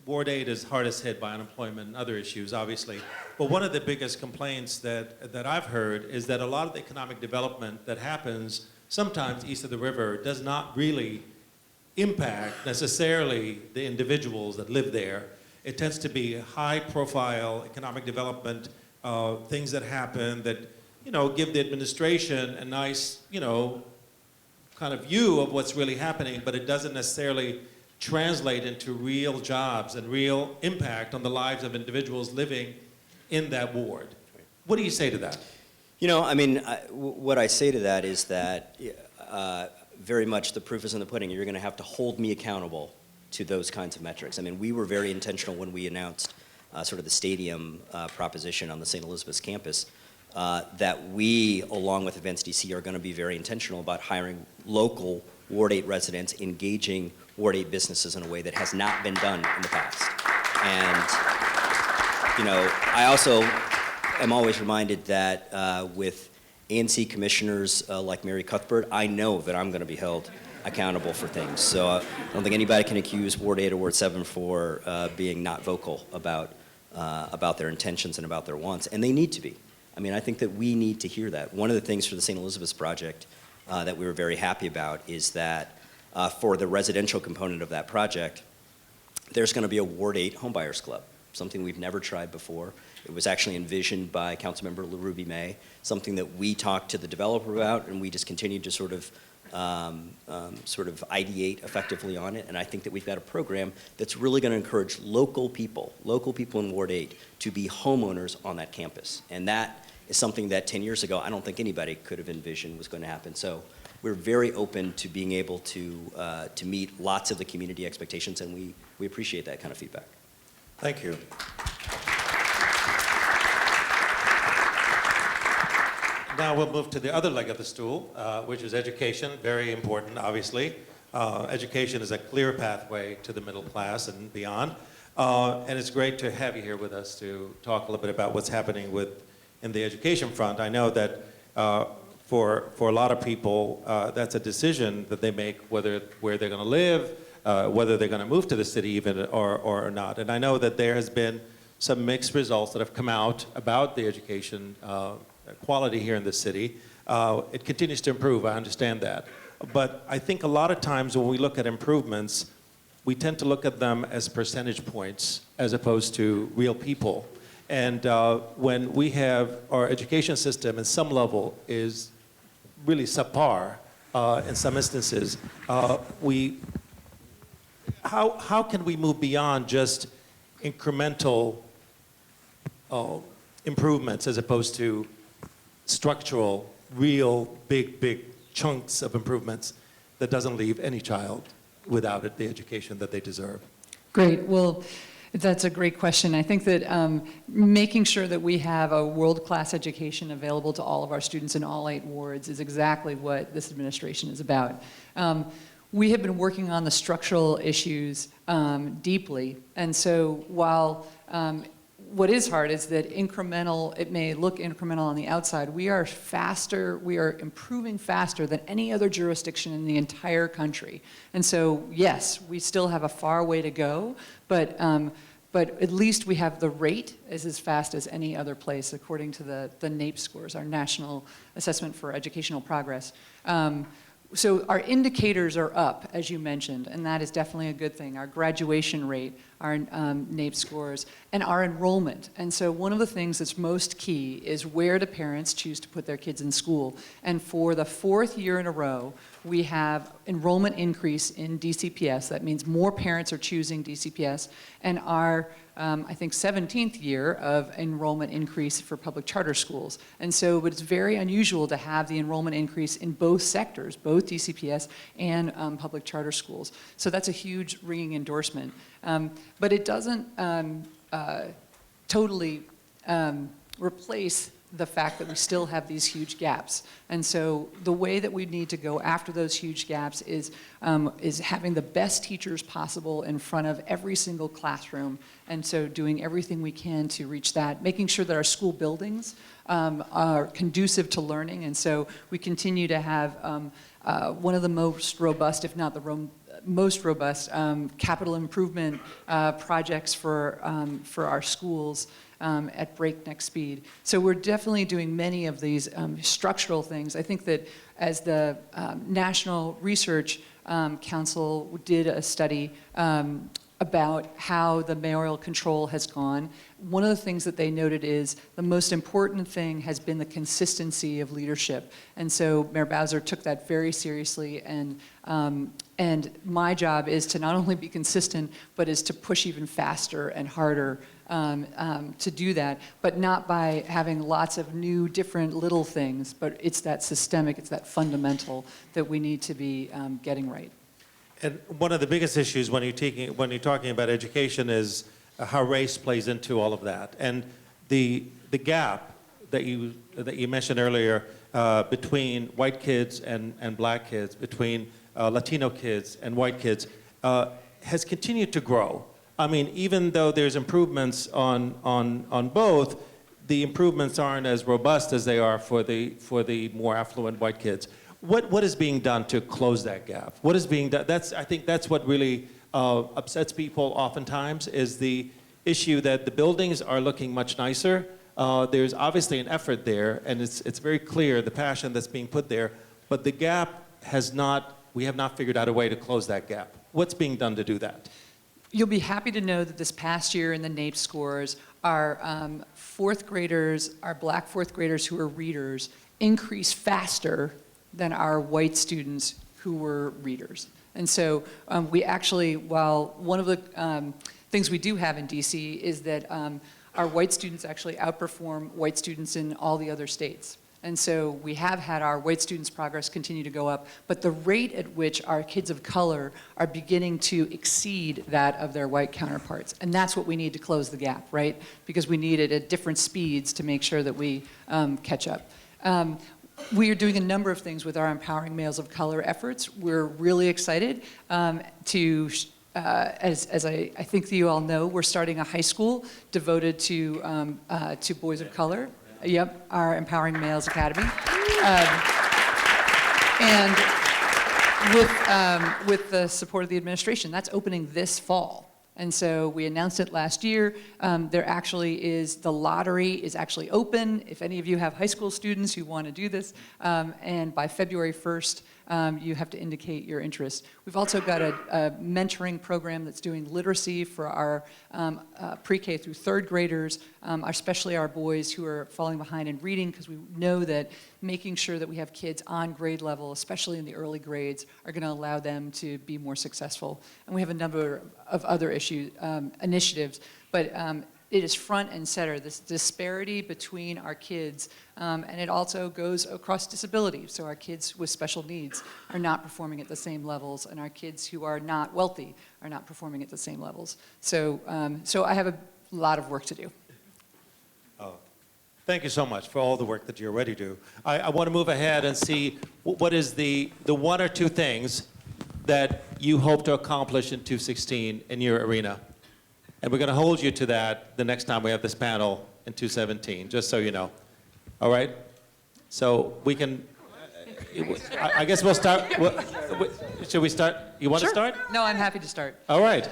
Ward 8 is hardest hit by unemployment and other issues, obviously, but one of the biggest complaints that I've heard is that a lot of the economic development that happens sometimes east of the river does not really impact necessarily the individuals that live there. It tends to be high-profile economic development, things that happen that, give the administration a nice, kind of view of what's really happening, but it doesn't necessarily translate into real jobs and real impact on the lives of individuals living in that ward. What do you say to that? What I say to that is that very much the proof is in the pudding. You're going to have to hold me accountable to those kinds of metrics. We were very intentional when we announced sort of the stadium proposition on the St. Elizabeth's campus, that we, along with Events DC, are going to be very intentional about hiring local Ward 8 residents, engaging Ward 8 businesses in a way that has not been done in the past. And, I also am always reminded that with ANC commissioners like Mary Cuthbert, I know that I'm going to be held accountable for things. So I don't think anybody can accuse Ward 8 or Ward 7 for being not vocal about their intentions and about their wants, and they need to be. I think that we need to hear that. One of the things for the St. Elizabeth's project that we were very happy about is that for the residential component of that project, there's going to be a Ward 8 homebuyers club, something we've never tried before. It was actually envisioned by Councilmember LaRuby May, something that we talked to the developer about, and we just continued to sort of ideate effectively on it. And I think that we've got a program that's really going to encourage local people in Ward 8 to be homeowners on that campus. And that is something that 10 years ago, I don't think anybody could have envisioned was going to happen. So we're very open to being able to meet lots of the community expectations, and we appreciate that kind of feedback. Thank you. Now we'll move to the other leg of the stool, which is education, very important, obviously. Education is a clear pathway to the middle class and beyond. And it's great to have you here with us to talk a little bit about what's happening in the education front. I know that for a lot of people, that's a decision that they make where they're going to live, whether they're going to move to the city even or not. And I know that there has been some mixed results that have come out about the education quality here in the city. It continues to improve, I understand that. But I think a lot of times when we look at improvements, we tend to look at them as percentage points as opposed to real people. And when we have our education system at some level is really subpar in some instances, how can we move beyond just incremental improvements as opposed to structural, real, big chunks of improvements that doesn't leave any child without the education that they deserve? Great. Well, that's a great question. I think that making sure that we have a world-class education available to all of our students in all 8 wards is exactly what this administration is about. We have been working on the structural issues deeply, and so while what is hard is that it may look incremental on the outside, we are improving faster than any other jurisdiction in the entire country. And so, yes, we still have a far way to go, but at least we have the rate is as fast as any other place, according to the NAEP scores, our National Assessment for Educational Progress. So our indicators are up, as you mentioned, and that is definitely a good thing. Our graduation rate, our NAEP scores, and our enrollment. And so one of the things that's most key is where do parents choose to put their kids in school? And for the 4th year in a row, we have enrollment increase in DCPS. That means more parents are choosing DCPS. And our, I think, 17th year of enrollment increase for public charter schools. And so it's very unusual to have the enrollment increase in both sectors, both DCPS and public charter schools. So that's a huge ringing endorsement. But it doesn't totally replace the fact that we still have these huge gaps. And so the way that we need to go after those huge gaps is having the best teachers possible in front of every single classroom. And so doing everything we can to reach that, making sure that our school buildings are conducive to learning. And so we continue to have one of the most robust, if not the most robust, capital improvement projects for our schools at breakneck speed. So we're definitely doing many of these structural things. I think that as the National Research Council did a study about how the mayoral control has gone, one of the things that they noted is the most important thing has been the consistency of leadership. And so Mayor Bowser took that very seriously, and my job is to not only be consistent, but is to push even faster and harder to do that, but not by having lots of new, different little things, but it's that systemic, it's that fundamental that we need to be getting right. And one of the biggest issues when you're talking about education is how race plays into all of that. And the gap that you mentioned earlier between white kids and black kids, between Latino kids and white kids, has continued to grow. I mean, even though there's improvements on both, the improvements aren't as robust as they are for the more affluent white kids. What is being done to close that gap? What is being done? I think that's what really upsets people oftentimes, is the issue that the buildings are looking much nicer. There's obviously an effort there, and it's very clear the passion that's being put there, but the gap we have not figured out a way to close that gap. What's being done to do that? You'll be happy to know that this past year in the NAEP scores, our 4th graders, our black 4th graders who are readers, increased faster than our white students who were readers. And so we actually, while one of the things we do have in DC is that our white students actually outperform white students in all the other states. And so we have had our white students' progress continue to go up, but the rate at which our kids of color are beginning to exceed that of their white counterparts. And that's what we need to close the gap, right? Because we need it at different speeds to make sure that we catch up. We are doing a number of things with our Empowering Males of Color efforts. We're really excited to, as I think that you all know, we're starting a high school devoted to boys of color. Yep, our Empowering Males Academy. And with the support of the administration, that's opening this fall. And so we announced it last year. There actually is, the lottery is actually open if any of you have high school students who want to do this. And by February 1st, you have to indicate your interest. We've also got a mentoring program that's doing literacy for our pre-K through 3rd graders, especially our boys who are falling behind in reading, because we know that making sure that we have kids on grade level, especially in the early grades, are going to allow them to be more successful. And we have a number of other initiatives. But it is front and center, this disparity between our kids, and it also goes across disability. So our kids with special needs are not performing at the same levels, and our kids who are not wealthy are not performing at the same levels. So, so I have a lot of work to do. Thank you so much for all the work that you already do. I want to move ahead and see what is the one or two things that you hope to accomplish in 2016 in your arena. And we're going to hold you to that the next time we have this panel in 2017, just so you know. All right? So we can, I guess we'll start. Should we start? You want to start? No, I'm happy to start. All right.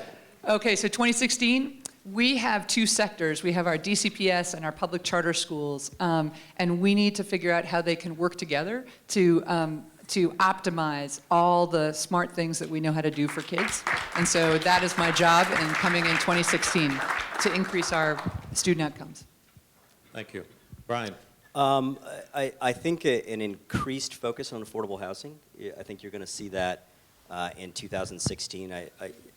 Okay, so 2016, we have two sectors. We have our DCPS and our public charter schools, and we need to figure out how they can work together to optimize all the smart things that we know how to do for kids. And so that is my job in coming in 2016, to increase our student outcomes. Thank you. Brian. I think an increased focus on affordable housing. I think you're going to see that in 2016. I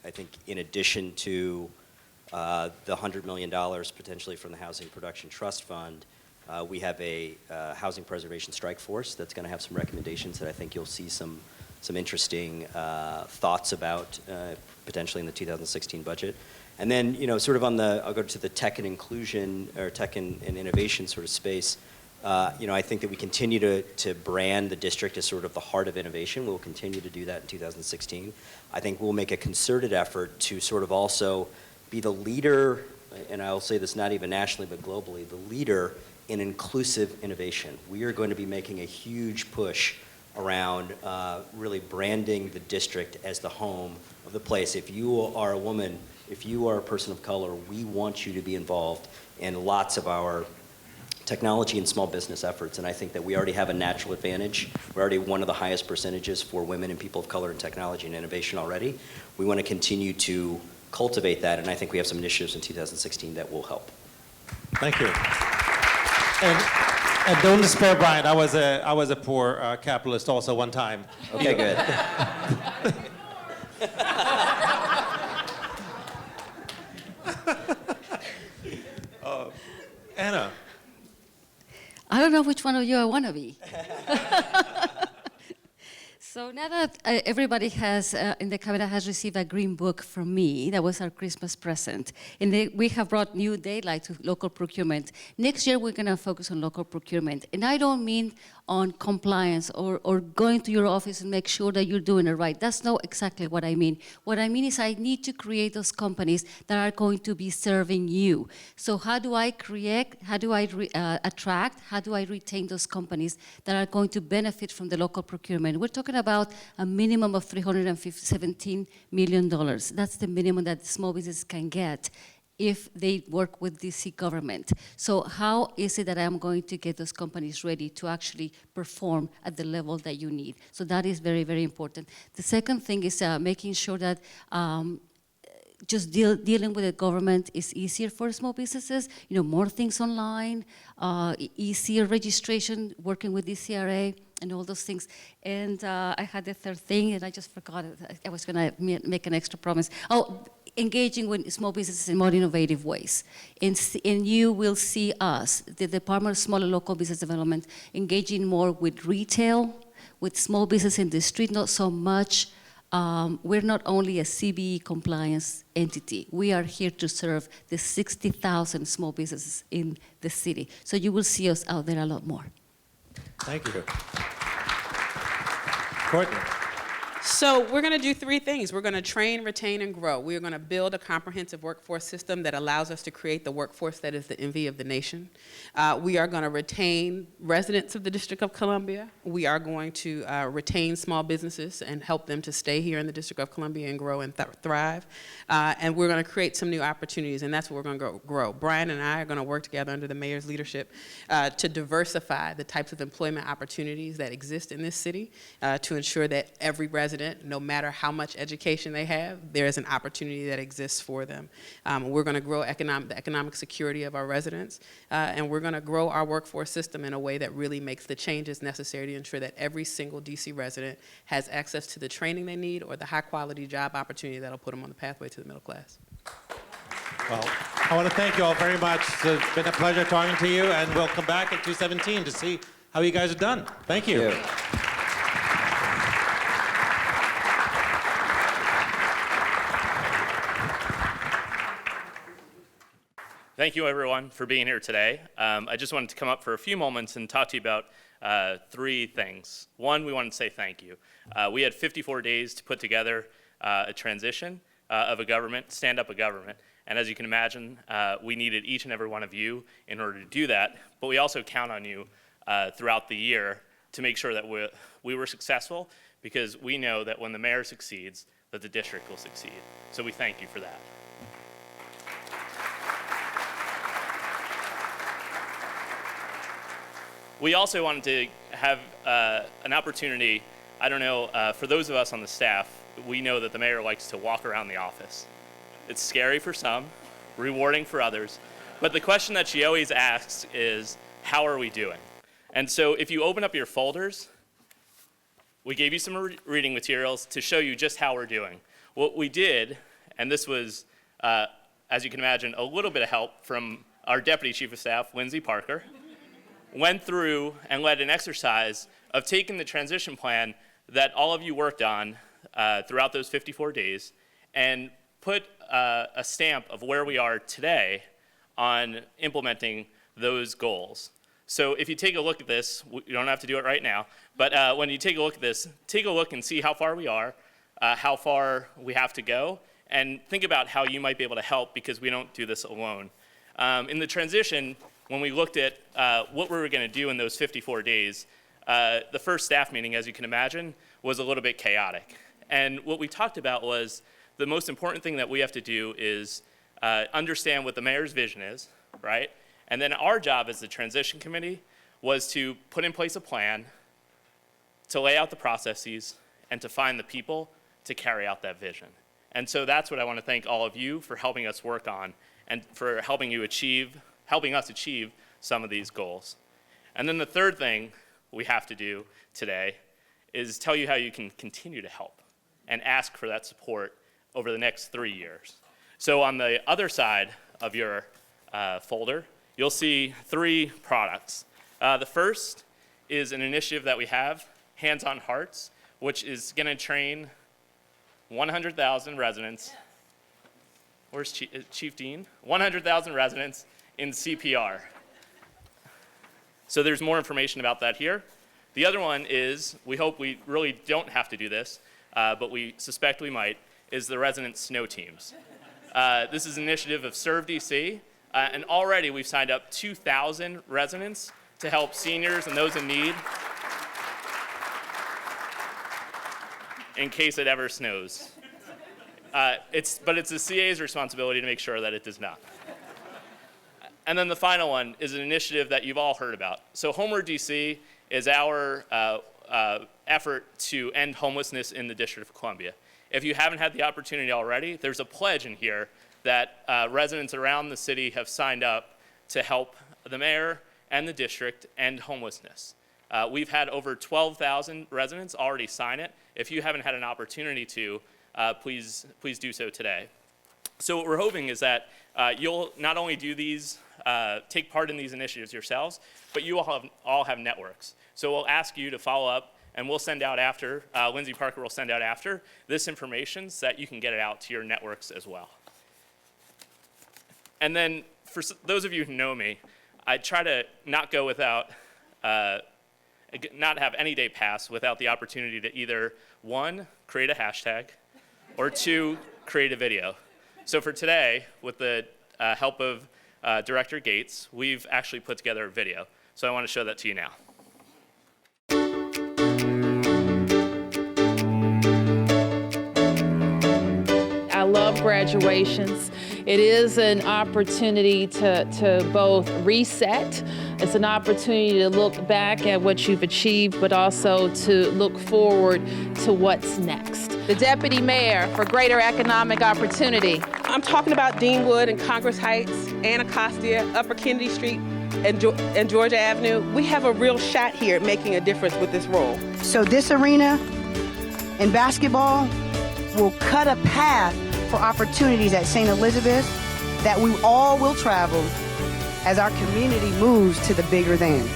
think in addition to the $100 million potentially from the Housing Production Trust Fund, we have a housing preservation strike force that's going to have some recommendations that I think you'll see some interesting thoughts about potentially in the 2016 budget. And then, you know, sort of on the, I'll go to the tech and inclusion, or tech and innovation sort of space. You know, I think that we continue to brand the district as sort of the heart of innovation. We'll continue to do that in 2016. I think we'll make a concerted effort to sort of also be the leader, and I'll say this not even nationally but globally, the leader in inclusive innovation. We are going to be making a huge push around really branding the district as the home of the place. If you are a woman, if you are a person of color, we want you to be involved in lots of our technology and small business efforts, and I think that we already have a natural advantage. We're already one of the highest percentages for women and people of color in technology and innovation already. We want to continue to cultivate that, and I think we have some initiatives in 2016 that will help. Thank you. And don't despair, Brian. I was a poor capitalist also one time. Okay, good. Anna. I don't know which one of you I want to be. So now that everybody has, in the cabinet has received a green book from me, that was our Christmas present, and we have brought new daylight to local procurement. Next year, we're going to focus on local procurement. And I don't mean on compliance or going to your office and make sure that you're doing it right. That's not exactly what I mean. What I mean is I need to create those companies that are going to be serving you. So how do I create, how do I attract, how do I retain those companies that are going to benefit from the local procurement? We're talking about a minimum of $317 million. That's the minimum that small business can get if they work with DC government. So how is it that I'm going to get those companies ready to actually perform at the level that you need? So that is very, very important. The second thing is making sure that just dealing with the government is easier for small businesses, you know, more things online, easier registration, working with DCRA, and all those things. And I had the third thing, and I just forgot it. I was gonna make an extra promise. Oh, engaging with small businesses in more innovative ways. And you will see us, the Department of Small and Local Business Development, engaging more with retail, with small business in the street, not so much. We're not only a CBE compliance entity. We are here to serve the 60,000 small businesses in the city. So you will see us out there a lot more. Thank you. Courtney. So we're going to do three things. We're going to train, retain, and grow. We are going to build a comprehensive workforce system that allows us to create the workforce that is the envy of the nation. We are going to retain residents of the District of Columbia. We are going to retain small businesses and help them to stay here in the District of Columbia and grow and thrive. And we're going to create some new opportunities, and that's what we're going to grow. Brian and I are going to work together under the mayor's leadership to diversify the types of employment opportunities that exist in this city to ensure that every resident, no matter how much education they have, there is an opportunity that exists for them. We're going to grow the economic security of our residents, and we're going to grow our workforce system in a way that really makes the changes necessary to ensure that every single DC resident has access to the training they need or the high-quality job opportunity that'll put them on the pathway to the middle class. Well, I want to thank you all very much. It's been a pleasure talking to you, and we'll come back in 2017 to see how you guys are done. Thank you. Thank you, everyone, for being here today. I just wanted to come up for a few moments and talk to you about 3 things. One, we wanted to say thank you. We had 54 days to put together a transition of a government, stand up a government. And as you can imagine, we needed each and every one of you in order to do that. But we also count on you throughout the year to make sure that we were successful, because we know that when the mayor succeeds, that the district will succeed. So we thank you for that. We also wanted to have an opportunity, I don't know, for those of us on the staff, we know that the mayor likes to walk around the office. It's scary for some, rewarding for others, but the question that she always asks is, how are we doing? And so if you open up your folders, we gave you some reading materials to show you just how we're doing. What we did, and this was, as you can imagine, a little bit of help from our Deputy Chief of Staff, Lindsay Parker, went through and led an exercise of taking the transition plan that all of you worked on throughout those 54 days and put a stamp of where we are today on implementing those goals. So if you take a look at this, you don't have to do it right now, but when you take a look at this, take a look and see how far we are, how far we have to go, and think about how you might be able to help, because we don't do this alone. In the transition, when we looked at what we were going to do in those 54 days, the first staff meeting, as you can imagine, was a little bit chaotic. And what we talked about was the most important thing that we have to do is understand what the mayor's vision is, right? And then our job as the transition committee was to put in place a plan, to lay out the processes, and to find the people to carry out that vision. And so that's what I want to thank all of you for helping us work on and for helping us achieve some of these goals. And then the third thing we have to do today is tell you how you can continue to help and ask for that support over the next 3 years. So on the other side of your folder, you'll see 3 products. The first is an initiative that we have, Hands on Hearts, which is going to train 100,000 residents. Where's Chief Dean? 100,000 residents in CPR. So there's more information about that here. The other one is, we hope we really don't have to do this, but we suspect we might, is the resident snow teams. This is an initiative of Serve DC, and already we've signed up 2,000 residents to help seniors and those in need in case it ever snows. But it's the CA's responsibility to make sure that it does not. And then the final one is an initiative that you've all heard about. So Homeward DC is our effort to end homelessness in the District of Columbia. If you haven't had the opportunity already, there's a pledge in here that residents around the city have signed up to help the mayor and the district end homelessness. We've had over 12,000 residents already sign it. If you haven't had an opportunity to, please do so today. So what we're hoping is that you'll not only do these, take part in these initiatives yourselves, but you all have networks. So we'll ask you to follow up, and we'll send out after, Lindsay Parker will send out after this information so that you can get it out to your networks as well. And then for those of you who know me, I try to not go without, not have any day pass without the opportunity to either, 1, create a hashtag, or 2, create a video. So for today, with the help of Director Gates, we've actually put together a video. So I want to show that to you now. I love graduations. It is an opportunity to both reset. It's an opportunity to look back at what you've achieved, but also to look forward to what's next. The Deputy Mayor for Greater Economic Opportunity. I'm talking about Deanwood and Congress Heights, Anacostia, Upper Kennedy Street, and Georgia Avenue. We have a real shot here at making a difference with this role. So this arena in basketball will cut a path for opportunities at St. Elizabeth that we all will travel as our community moves to the bigger than.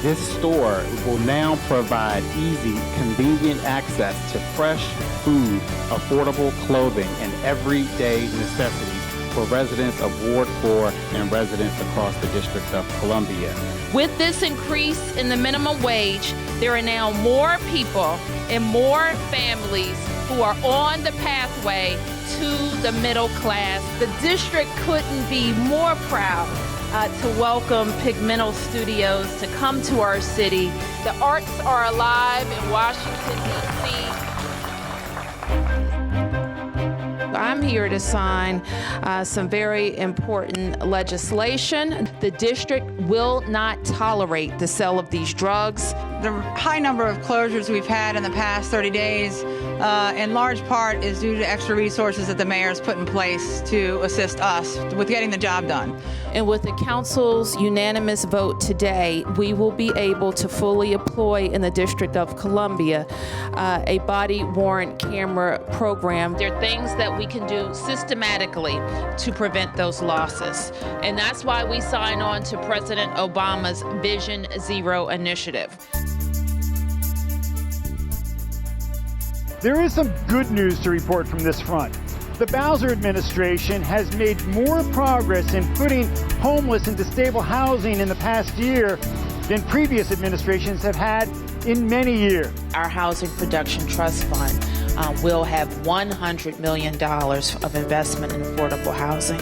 This store will now provide easy, convenient access to fresh food, affordable clothing, and everyday necessities for residents of Ward 4 and residents across the District of Columbia. With this increase in the minimum wage, there are now more people and more families who are on the pathway to the middle class. The district couldn't be more proud to welcome Pigmental Studios to come to our city. The arts are alive in Washington, D.C. I'm here to sign some very important legislation. The district will not tolerate the sale of these drugs. The high number of closures we've had in the past 30 days, in large part, is due to extra resources that the mayor's put in place to assist us with getting the job done. And with the council's unanimous vote today, we will be able to fully employ in the District of Columbia a body-worn camera program. There are things that we can do systematically to prevent those losses. And that's why we sign on to President Obama's Vision Zero initiative. There is some good news to report from this front. The Bowser administration has made more progress in putting homeless into stable housing in the past year than previous administrations have had in many years. Our Housing Production Trust Fund will have $100 million of investment in affordable housing.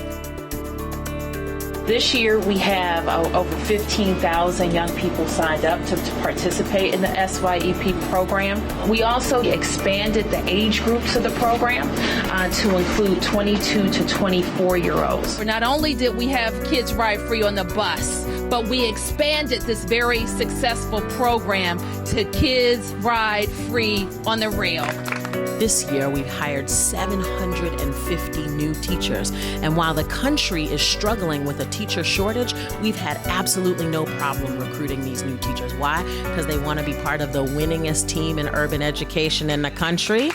This year, we have over 15,000 young people signed up to participate in the SYEP program. We also expanded the age groups of the program to include 22 to 24-year-olds. Not only did we have Kids Ride Free on the bus, but we expanded this very successful program to Kids Ride Free on the rail. This year, we've hired 750 new teachers. And while the country is struggling with a teacher shortage, we've had absolutely no problem recruiting these new teachers. Why? Because they want to be part of the winningest team in urban education in the country.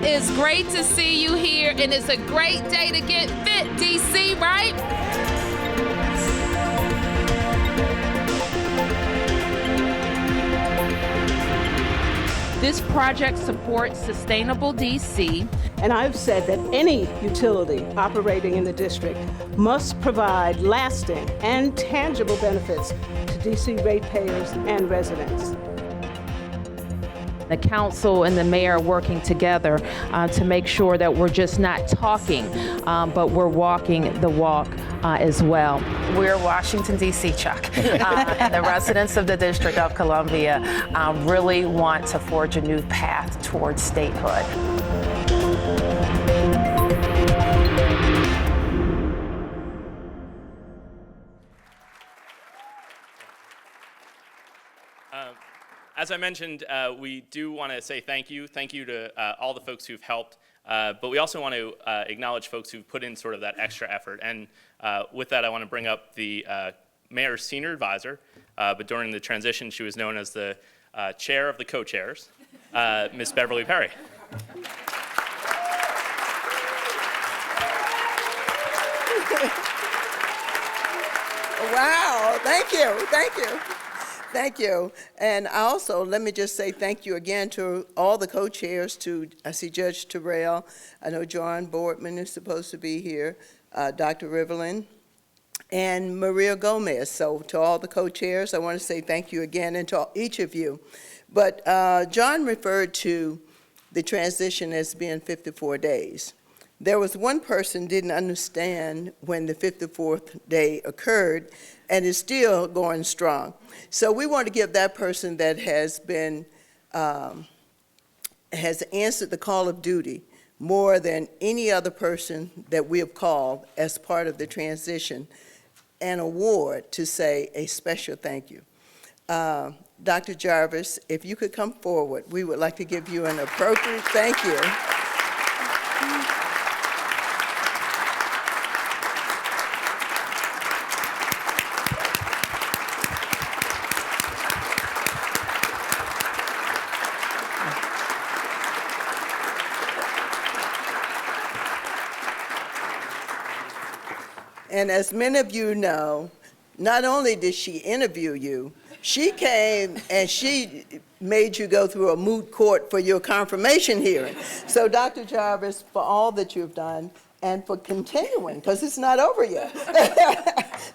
It's great to see you here, and it's a great day to get fit, DC, right? This project supports Sustainable DC. And I've said that any utility operating in the district must provide lasting and tangible benefits to DC ratepayers and residents. The council and the mayor are working together to make sure that we're just not talking, but we're walking the walk as well. We're Washington, D.C., Chuck. And the residents of the District of Columbia really want to forge a new path towards statehood. As I mentioned, we do want to say thank you. Thank you to all the folks who've helped. But we also want to acknowledge folks who've put in sort of that extra effort. And with that, I want to bring up the mayor's senior advisor. But during the transition, she was known as the chair of the co-chairs, Ms. Beverly Perry. Wow, thank you, thank you. Thank you. And also, let me just say thank you again to all the co-chairs, I see Judge Terrell, I know John Boardman is supposed to be here, Dr. Riverland, and Maria Gomez. So to all the co-chairs, I want to say thank you again, and to each of you. But John referred to the transition as being 54 days. There was one person didn't understand when the 54th day occurred, and is still going strong. So we want to give that person that has been, has answered the call of duty more than any other person that we have called as part of the transition, an award to say a special thank you. Dr. Jarvis, if you could come forward, we would like to give you an appropriate thank you. And as many of you know, not only did she interview you, she came and she made you go through a moot court for your confirmation hearing. So Dr. Jarvis, for all that you've done and for continuing, because it's not over yet.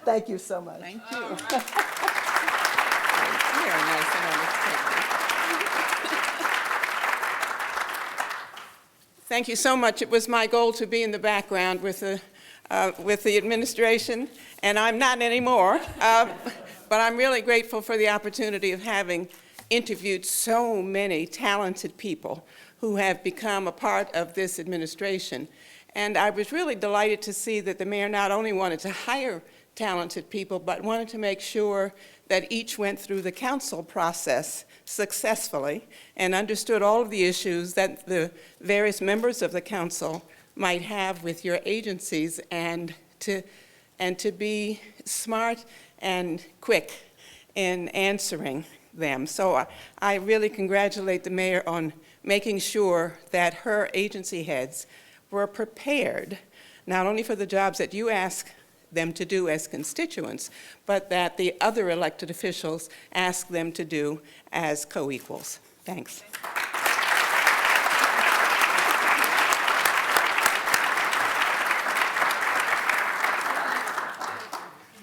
Thank you so much. Thank you. Very nice and unexpected. Thank you so much. It was my goal to be in the background with the administration, and I'm not anymore. But I'm really grateful for the opportunity of having interviewed so many talented people who have become a part of this administration. And I was really delighted to see that the mayor not only wanted to hire talented people, but wanted to make sure that each went through the council process successfully and understood all of the issues that the various members of the council might have with your agencies, and to be smart and quick in answering them. So I really congratulate the mayor on making sure that her agency heads were prepared, not only for the jobs that you ask them to do as constituents, but that the other elected officials ask them to do as co-equals. Thanks.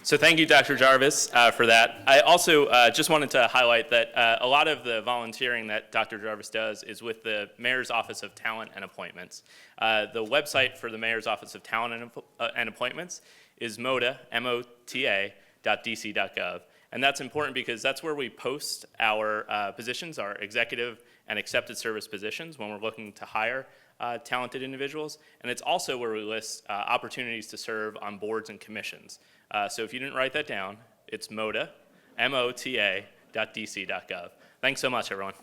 So thank you, Dr. Jarvis, for that. I also just wanted to highlight that a lot of the volunteering that Dr. Jarvis does is with the Mayor's Office of Talent and Appointments. The website for the Mayor's Office of Talent and Appointments is MOTA, MOTA.dc.gov. And that's important because that's where we post our positions, our executive and accepted service positions when we're looking to hire talented individuals. And it's also where we list opportunities to serve on boards and commissions. So if you didn't write that down, it's MOTA, MOTA.dc.gov. Thanks so much, everyone.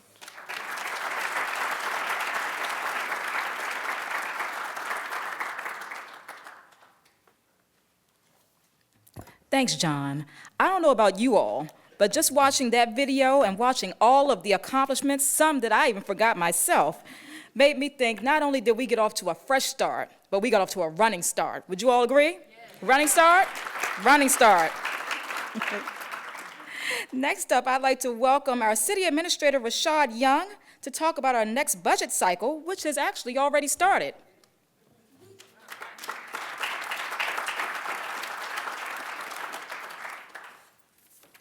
Thanks, John. I don't know about you all, but just watching that video and watching all of the accomplishments, some that I even forgot myself, made me think not only did we get off to a fresh start, but we got off to a running start. Would you all agree? Yes. Running start? Running start. Next up, I'd like to welcome our City Administrator, Rashad Young, to talk about our next budget cycle, which has actually already started.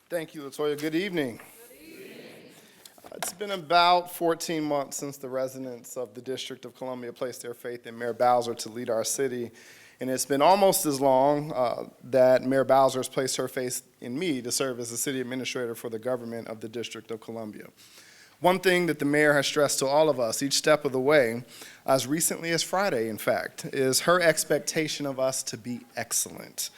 Thank you, LaToya. Good evening. It's been about 14 months since the residents of the District of Columbia placed their faith in Mayor Bowser to lead our city. And it's been almost as long that Mayor Bowser has placed her faith in me to serve as the city administrator for the government of the District of Columbia. One thing that the mayor has stressed to all of us each step of the way, as recently as Friday, in fact, is her expectation of us to be excellent.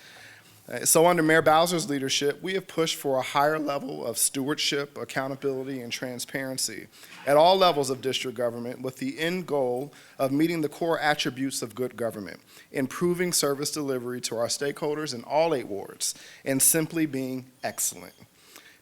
So under Mayor Bowser's leadership, we have pushed for a higher level of stewardship, accountability, and transparency at all levels of district government with the end goal of meeting the core attributes of good government, improving service delivery to our stakeholders in all 8 wards, and simply being excellent.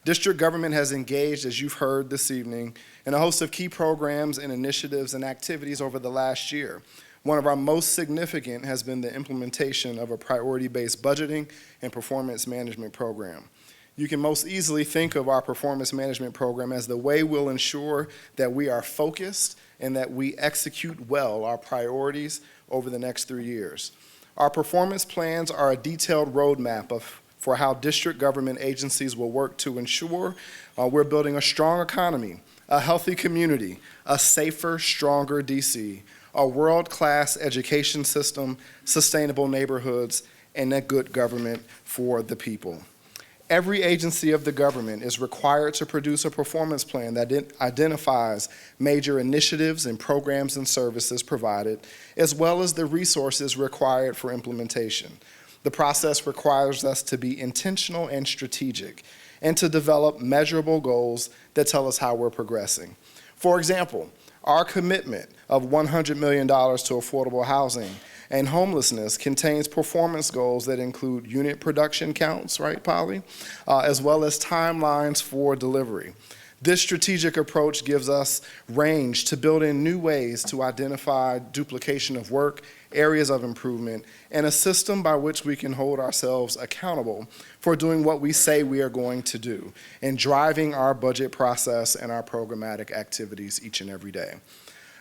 District government has engaged, as you've heard this evening, in a host of key programs and initiatives and activities over the last year. One of our most significant has been the implementation of a priority-based budgeting and performance management program. You can most easily think of our performance management program as the way we'll ensure that we are focused and that we execute well our priorities over the next 3 years. Our performance plans are a detailed roadmap for how district government agencies will work to ensure we're building a strong economy, a healthy community, a safer, stronger DC, a world-class education system, sustainable neighborhoods, and a good government for the people. Every agency of the government is required to produce a performance plan that identifies major initiatives and programs and services provided, as well as the resources required for implementation. The process requires us to be intentional and strategic, and to develop measurable goals that tell us how we're progressing. For example, our commitment of $100 million to affordable housing and homelessness contains performance goals that include unit production counts, right, Polly? As well as timelines for delivery. This strategic approach gives us range to build in new ways to identify duplication of work, areas of improvement, and a system by which we can hold ourselves accountable for doing what we say we are going to do and driving our budget process and our programmatic activities each and every day.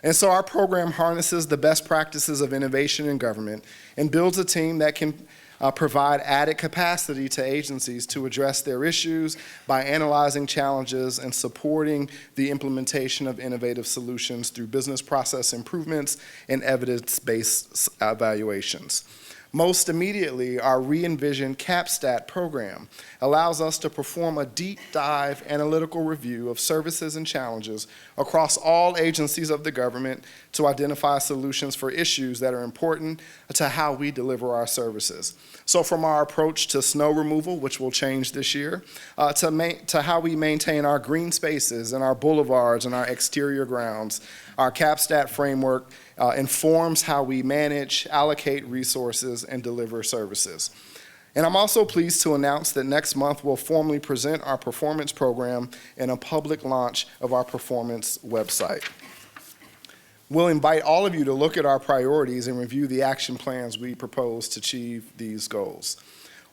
And so our program harnesses the best practices of innovation in government and builds a team that can provide added capacity to agencies to address their issues by analyzing challenges and supporting the implementation of innovative solutions through business process improvements and evidence-based evaluations. Most immediately, our re-envisioned CAPSTAT program allows us to perform a deep dive analytical review of services and challenges across all agencies of the government to identify solutions for issues that are important to how we deliver our services. So from our approach to snow removal, which will change this year, to how we maintain our green spaces and our boulevards and our exterior grounds, our CAPSTAT framework informs how we manage, allocate resources, and deliver services. And I'm also pleased to announce that next month we'll formally present our performance program in a public launch of our performance website. We'll invite all of you to look at our priorities and review the action plans we propose to achieve these goals.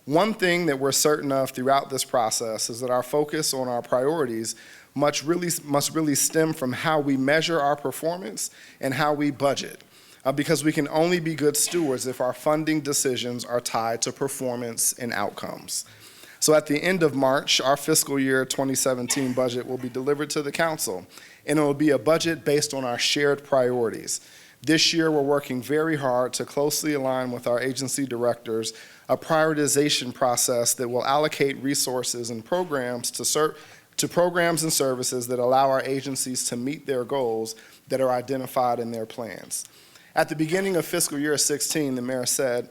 One thing that we're certain of throughout this process is that our focus on our priorities must really stem from how we measure our performance and how we budget, because we can only be good stewards if our funding decisions are tied to performance and outcomes. So at the end of March, our fiscal year 2017 budget will be delivered to the council, and it will be a budget based on our shared priorities. This year, we're working very hard to closely align with our agency directors a prioritization process that will allocate resources and programs to programs and services that allow our agencies to meet their goals that are identified in their plans. At the beginning of fiscal year 16, the mayor said,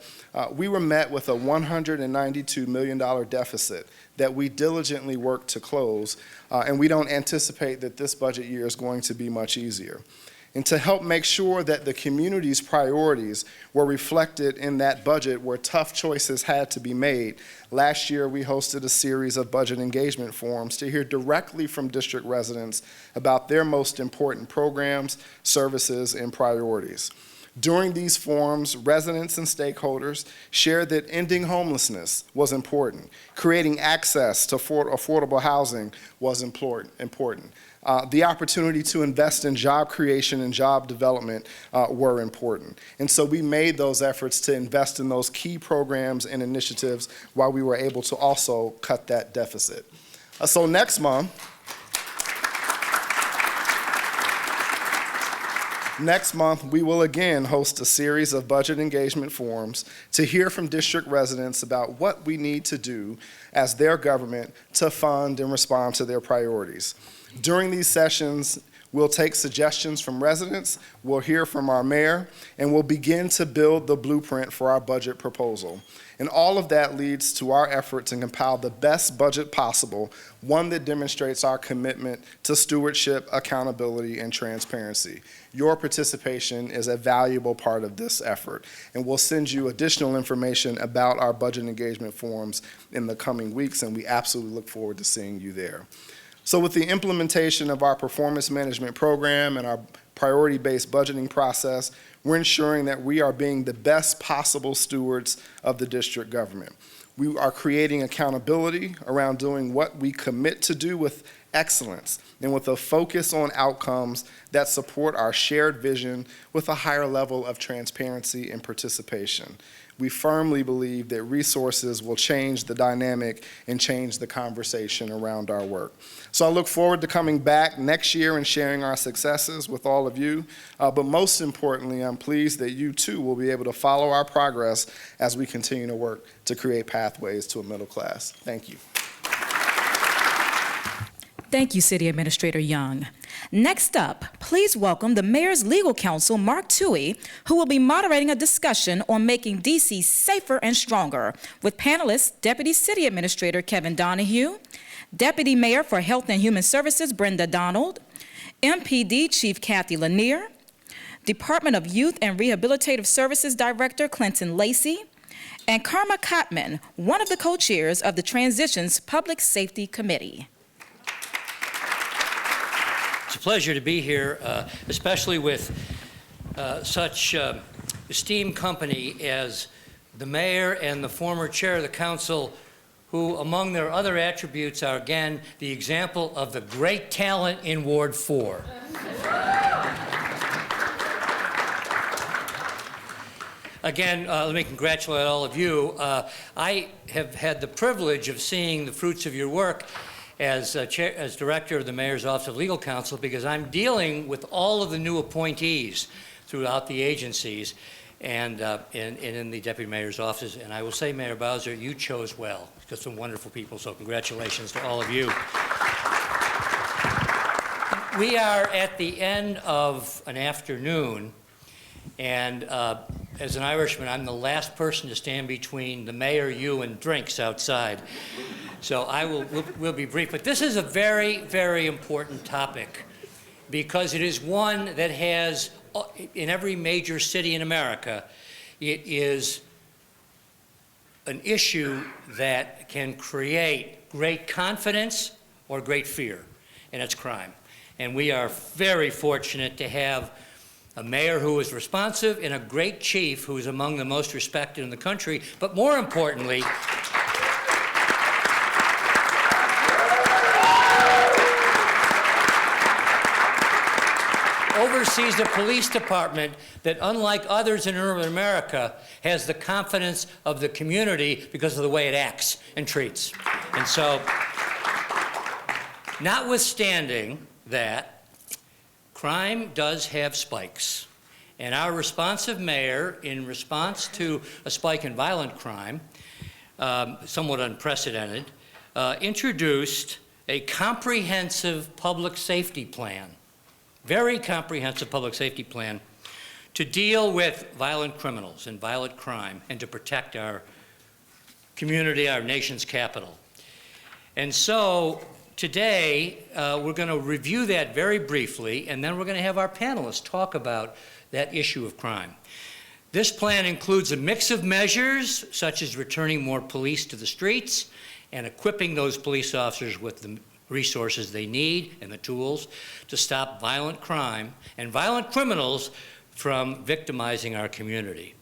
we were met with a $192 million deficit that we diligently worked to close, and we don't anticipate that this budget year is going to be much easier. And to help make sure that the community's priorities were reflected in that budget where tough choices had to be made, last year we hosted a series of budget engagement forums to hear directly from district residents about their most important programs, services, and priorities. During these forums, residents and stakeholders shared that ending homelessness was important, creating access to affordable housing was important. The opportunity to invest in job creation and job development were important. And so we made those efforts to invest in those key programs and initiatives while we were able to also cut that deficit. So next month, we will again host a series of budget engagement forums to hear from district residents about what we need to do as their government to fund and respond to their priorities. During these sessions, we'll take suggestions from residents, we'll hear from our mayor, and we'll begin to build the blueprint for our budget proposal. And all of that leads to our effort to compile the best budget possible, one that demonstrates our commitment to stewardship, accountability, and transparency. Your participation is a valuable part of this effort, and we'll send you additional information about our budget engagement forums in the coming weeks, and we absolutely look forward to seeing you there. So with the implementation of our performance management program and our priority-based budgeting process, we're ensuring that we are being the best possible stewards of the district government. We are creating accountability around doing what we commit to do with excellence and with a focus on outcomes that support our shared vision with a higher level of transparency and participation. We firmly believe that resources will change the dynamic and change the conversation around our work. So I look forward to coming back next year and sharing our successes with all of you. But most importantly, I'm pleased that you too will be able to follow our progress as we continue to work to create pathways to a middle class. Thank you. Thank you, City Administrator Young. Next up, please welcome the Mayor's Legal Counsel, Mark Toohey, who will be moderating a discussion on making D.C. safer and stronger with panelists Deputy City Administrator Kevin Donahue, Deputy Mayor for Health and Human Services Brenda Donald, MPD Chief Kathy Lanier, Department of Youth and Rehabilitative Services Director Clinton Lacey, and Karma Kottman, one of the co-chairs of the Transitions Public Safety Committee. It's a pleasure to be here, especially with such esteemed company as the mayor and the former chair of the council, who, among their other attributes, are again the example of the great talent in Ward 4. Again, let me congratulate all of you. I have had the privilege of seeing the fruits of your work as director of the Mayor's Office of Legal Counsel, because I'm dealing with all of the new appointees throughout the agencies and in the Deputy Mayor's office. And I will say, Mayor Bowser, you chose well. You've got some wonderful people, so congratulations to all of you. We are at the end of an afternoon, and as an Irishman, I'm the last person to stand between the mayor, you, and drinks outside. So we'll be brief. But this is a very, very important topic because it is one that has, in every major city in America, it is an issue that can create great confidence or great fear, and it's crime. And we are very fortunate to have a mayor who is responsive and a great chief who is among the most respected in the country, but more importantly, oversees a police department that, unlike others in urban America, has the confidence of the community because of the way it acts and treats. And so, notwithstanding that, crime does have spikes. And our responsive mayor, in response to a spike in violent crime, somewhat unprecedented, introduced a comprehensive public safety plan, very comprehensive public safety plan, to deal with violent criminals and violent crime and to protect our community, our nation's capital. And so, today, we're going to review that very briefly, and then we're going to have our panelists talk about that issue of crime. This plan includes a mix of measures, such as returning more police to the streets and equipping those police officers with the resources they need and the tools to stop violent crime and violent criminals from victimizing our community.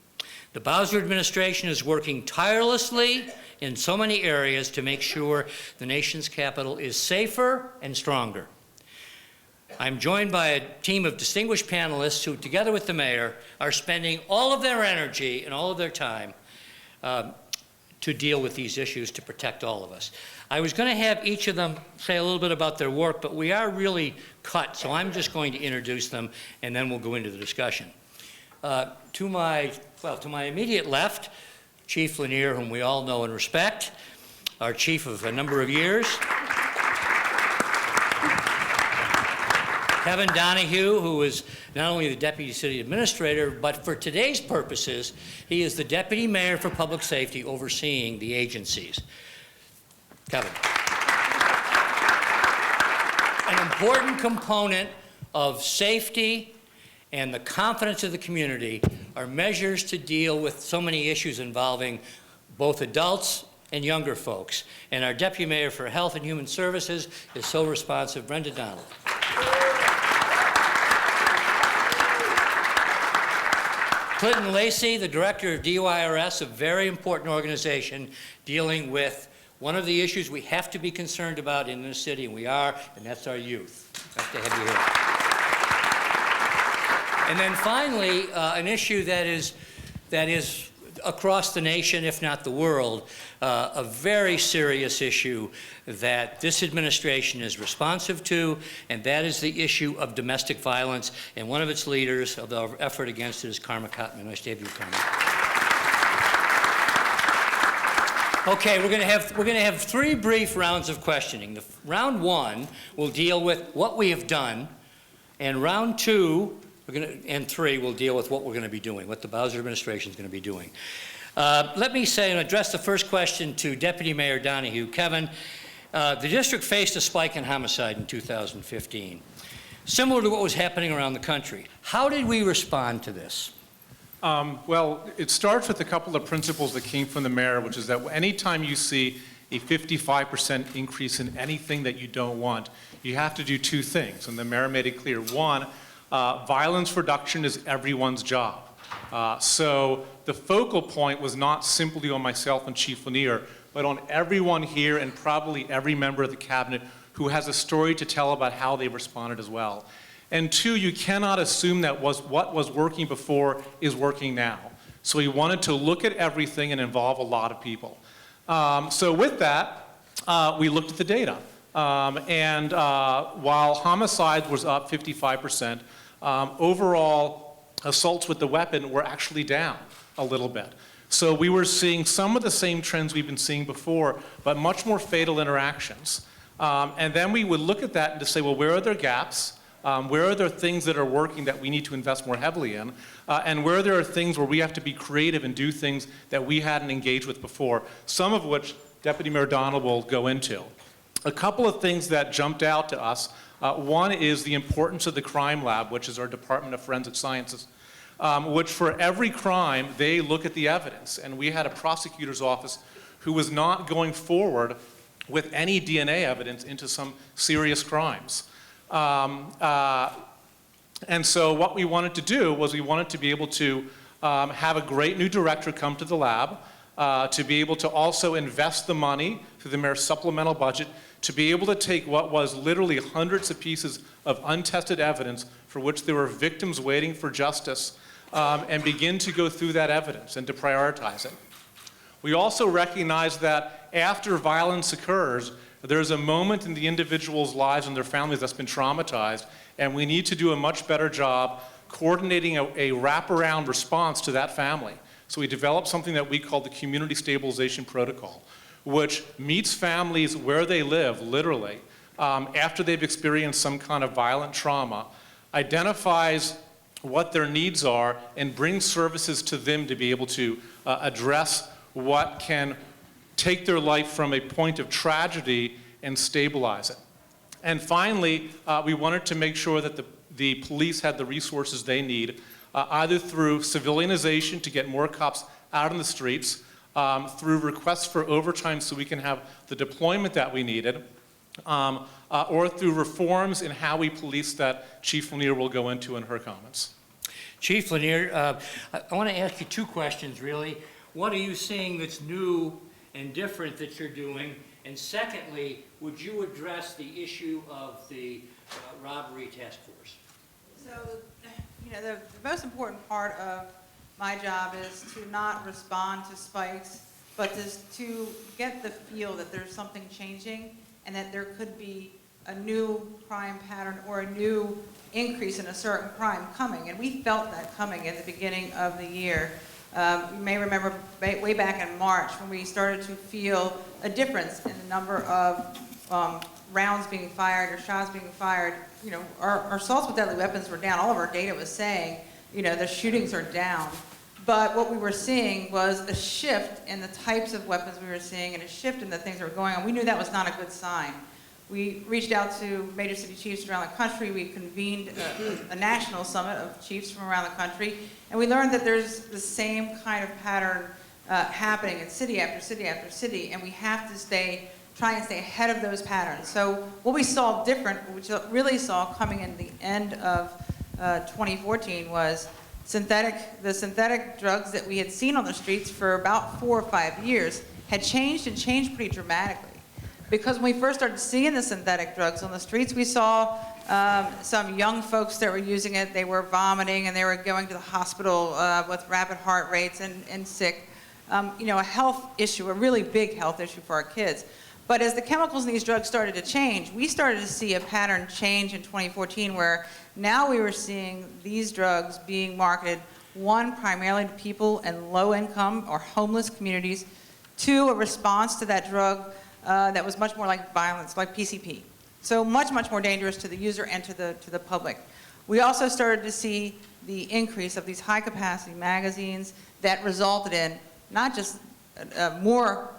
The Bowser administration is working tirelessly in so many areas to make sure the nation's capital is safer and stronger. I'm joined by a team of distinguished panelists who, together with the mayor, are spending all of their energy and all of their time to deal with these issues to protect all of us. I was going to have each of them say a little bit about their work, but we are really cut, so I'm just going to introduce them, and then we'll go into the discussion. To my immediate left, Chief Lanier, whom we all know and respect, our chief of a number of years. Kevin Donahue, who is not only the Deputy City Administrator, but for today's purposes, he is the Deputy Mayor for Public Safety overseeing the agencies. Kevin. An important component of safety and the confidence of the community are measures to deal with so many issues involving both adults and younger folks. And our Deputy Mayor for Health and Human Services is so responsive, Brenda Donald. Clinton Lacey, the Director of DYRS, a very important organization dealing with one of the issues we have to be concerned about in this city, and we are, and that's our youth. Nice to have you here. And then finally, an issue that is across the nation, if not the world, a very serious issue that this administration is responsive to, and that is the issue of domestic violence. And one of its leaders of the effort against it is Karma Cotman. Nice to have you, Karma. Okay, we're going to have three brief rounds of questioning. Round one will deal with what we have done, and round two and three will deal with what we're going to be doing, what the Bowser administration is going to be doing. Let me say and address the first question to Deputy Mayor Donahue. Kevin, the district faced a spike in homicide in 2015, similar to what was happening around the country. How did we respond to this? Well, it starts with a couple of principles that came from the mayor, which is that anytime you see a 55% increase in anything that you don't want, you have to do two things, and the mayor made it clear. One, violence reduction is everyone's job. So the focal point was not simply on myself and Chief Lanier, but on everyone here and probably every member of the cabinet who has a story to tell about how they responded as well. And two, you cannot assume that what was working before is working now. So we wanted to look at everything and involve a lot of people. So with that, we looked at the data. While homicide was up 55%, overall assaults with the weapon were actually down a little bit. So we were seeing some of the same trends we've been seeing before, but much more fatal interactions. And then we would look at that and to say, well, where are there gaps? Where are there things that are working that we need to invest more heavily in? And where there are things where we have to be creative and do things that we hadn't engaged with before, some of which Deputy Mayor Donald will go into. A couple of things that jumped out to us. One is the importance of the crime lab, which is our Department of Forensic Sciences, which for every crime, they look at the evidence. And we had a prosecutor's office who was not going forward with any DNA evidence into some serious crimes. And so what we wanted to do was we wanted to be able to have a great new director come to the lab, to be able to also invest the money through the mayor's supplemental budget, to be able to take what was literally hundreds of pieces of untested evidence for which there were victims waiting for justice, and begin to go through that evidence and to prioritize it. We also recognize that after violence occurs, there's a moment in the individual's lives and their families that's been traumatized, and we need to do a much better job coordinating a wraparound response to that family. So we developed something that we call the Community Stabilization Protocol, which meets families where they live, literally, after they've experienced some kind of violent trauma, identifies what their needs are, and brings services to them to be able to address what can take their life from a point of tragedy and stabilize it. And finally, we wanted to make sure that the police had the resources they need, either through civilianization to get more cops out on the streets, through requests for overtime so we can have the deployment that we needed, or through reforms in how we police that Chief Lanier will go into in her comments. Chief Lanier, I want to ask you two questions, really. What are you seeing that's new and different that you're doing? And secondly, would you address the issue of the robbery task force? So, you know, the most important part of my job is to not respond to spikes, but to get the feel that there's something changing and that there could be a new crime pattern or a new increase in a certain crime coming. And we felt that coming at the beginning of the year. You may remember way back in March when we started to feel a difference in the number of rounds being fired or shots being fired. You know, our assaults with deadly weapons were down. All of our data was saying, you know, the shootings are down. But what we were seeing was a shift in the types of weapons we were seeing and a shift in the things that were going on. We knew that was not a good sign. We reached out to major city chiefs around the country. We convened a national summit of chiefs from around the country, and we learned that there's the same kind of pattern happening in city after city after city, and we have to try and stay ahead of those patterns. So what we saw different, which we really saw coming in the end of 2014, was the synthetic drugs that we had seen on the streets for about 4 or 5 years had changed and changed pretty dramatically. Because when we first started seeing the synthetic drugs on the streets, we saw some young folks that were using it. They were vomiting and they were going to the hospital with rapid heart rates and sick. You know, a health issue, a really big health issue for our kids. But as the chemicals in these drugs started to change, we started to see a pattern change in 2014 where now we were seeing these drugs being marketed, one, primarily to people in low-income or homeless communities, two, a response to that drug that was much more like violence, like PCP. So much, much more dangerous to the user and to the public. We also started to see the increase of these high-capacity magazines that resulted in not just more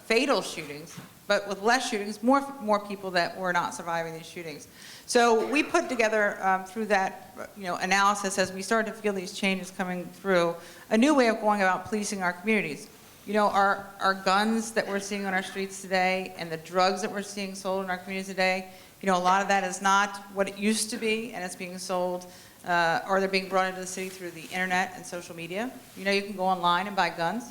fatal shootings, but with less shootings, more people that were not surviving these shootings. So we put together, through that analysis, as we started to feel these changes coming through, a new way of going about policing our communities. You know, our guns that we're seeing on our streets today and the drugs that we're seeing sold in our communities today, you know, a lot of that is not what it used to be, and it's being sold, or they're being brought into the city through the internet and social media. You know, you can go online and buy guns.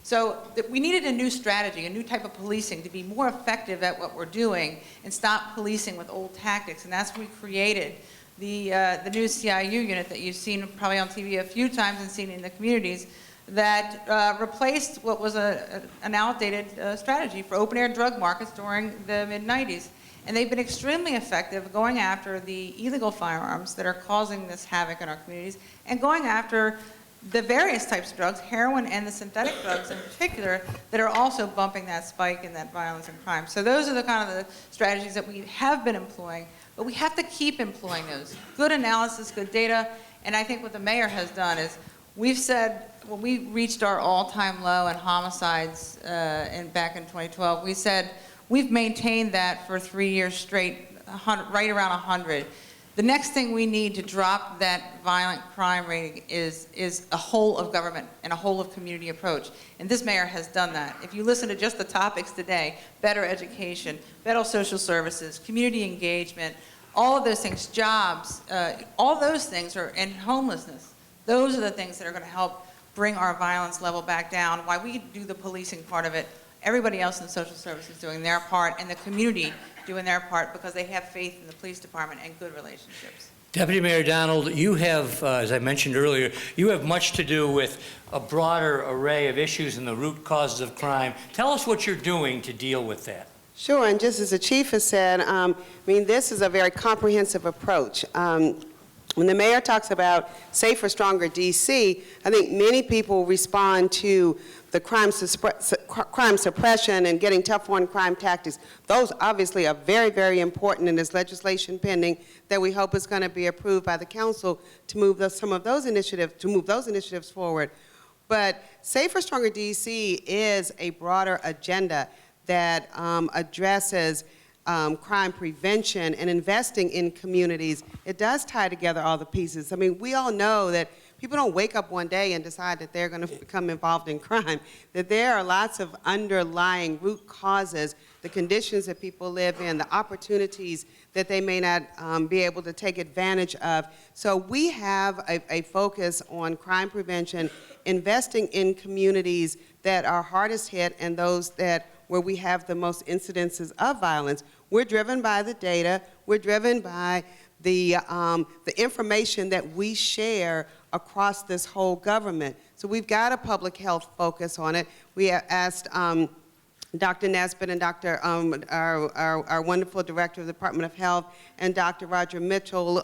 So we needed a new strategy, a new type of policing to be more effective at what we're doing and stop policing with old tactics. And that's when we created the new CIU unit that you've seen probably on TV a few times and seen in the communities that replaced what was an outdated strategy for open-air drug markets during the mid-90s. And they've been extremely effective going after the illegal firearms that are causing this havoc in our communities and going after the various types of drugs, heroin and the synthetic drugs in particular, that are also bumping that spike in that violence and crime. So those are the kind of the strategies that we have been employing, but we have to keep employing those. Good analysis, good data, and I think what the mayor has done is we've said, when we reached our all-time low in homicides back in 2012, we said we've maintained that for 3 years straight, right around 100. The next thing we need to drop that violent crime rate is a whole of government and a whole of community approach. And this mayor has done that. If you listen to just the topics today, better education, better social services, community engagement, all of those things, jobs, all those things are, and homelessness. Those are the things that are going to help bring our violence level back down. While we do the policing part of it, everybody else in social services doing their part, and the community doing their part because they have faith in the police department and good relationships. Deputy Mayor Donald, you have, as I mentioned earlier, you have much to do with a broader array of issues and the root causes of crime. Tell us what you're doing to deal with that. Sure, and just as the chief has said, I mean, this is a very comprehensive approach. When the mayor talks about Safer, Stronger DC, I think many people respond to the crime suppression and getting tough on crime tactics. Those obviously are very, very important, and there's legislation pending that we hope is going to be approved by the council to move some of those initiatives forward. But Safer, Stronger DC is a broader agenda that addresses crime prevention and investing in communities. It does tie together all the pieces. I mean, we all know that people don't wake up one day and decide that they're going to become involved in crime, that there are lots of underlying root causes, the conditions that people live in, the opportunities that they may not be able to take advantage of. So we have a focus on crime prevention, investing in communities that are hardest hit and those where we have the most incidences of violence. We're driven by the data. We're driven by the information that we share across this whole government. So we've got a public health focus on it. We asked Dr. Nesbitt and Dr. Our wonderful director of the Department of Health, and Dr. Roger Mitchell,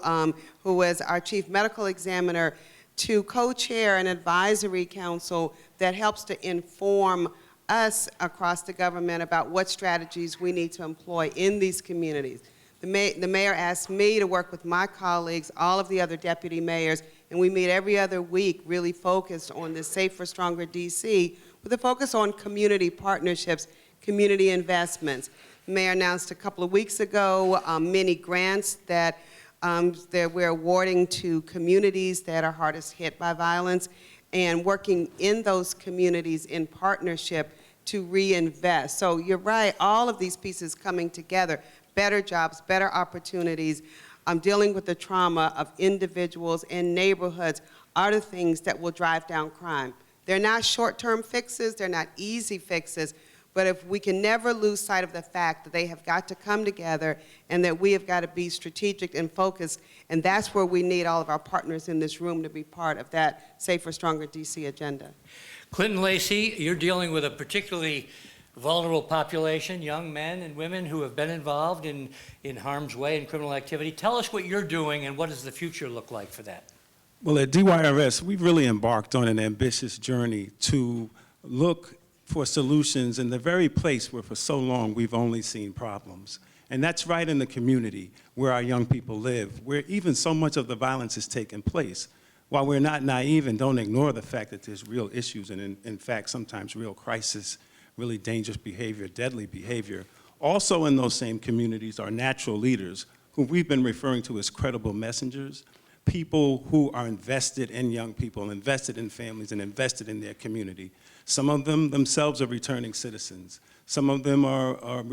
who was our chief medical examiner, to co-chair an advisory council that helps to inform us across the government about what strategies we need to employ in these communities. The mayor asked me to work with my colleagues, all of the other deputy mayors, and we meet every other week really focused on this Safer, Stronger DC with a focus on community partnerships, community investments. The mayor announced a couple of weeks ago many grants that we're awarding to communities that are hardest hit by violence, and working in those communities in partnership to reinvest. So you're right, all of these pieces coming together, better jobs, better opportunities, dealing with the trauma of individuals and neighborhoods are the things that will drive down crime. They're not short-term fixes, they're not easy fixes, but if we can never lose sight of the fact that they have got to come together and that we have got to be strategic and focused, and that's where we need all of our partners in this room to be part of that Safer, Stronger DC agenda. Clinton Lacey, you're dealing with a particularly vulnerable population, young men and women who have been involved in harm's way and criminal activity. Tell us what you're doing and what does the future look like for that? Well, at DYRS, we've really embarked on an ambitious journey to look for solutions in the very place where for so long we've only seen problems. And that's right in the community where our young people live, where even so much of the violence is taking place. While we're not naive and don't ignore the fact that there's real issues and in fact sometimes real crisis, really dangerous behavior, deadly behavior, also in those same communities are natural leaders who we've been referring to as credible messengers. people who are invested in young people, invested in families, and invested in their community. Some of them themselves are returning citizens. Some of them are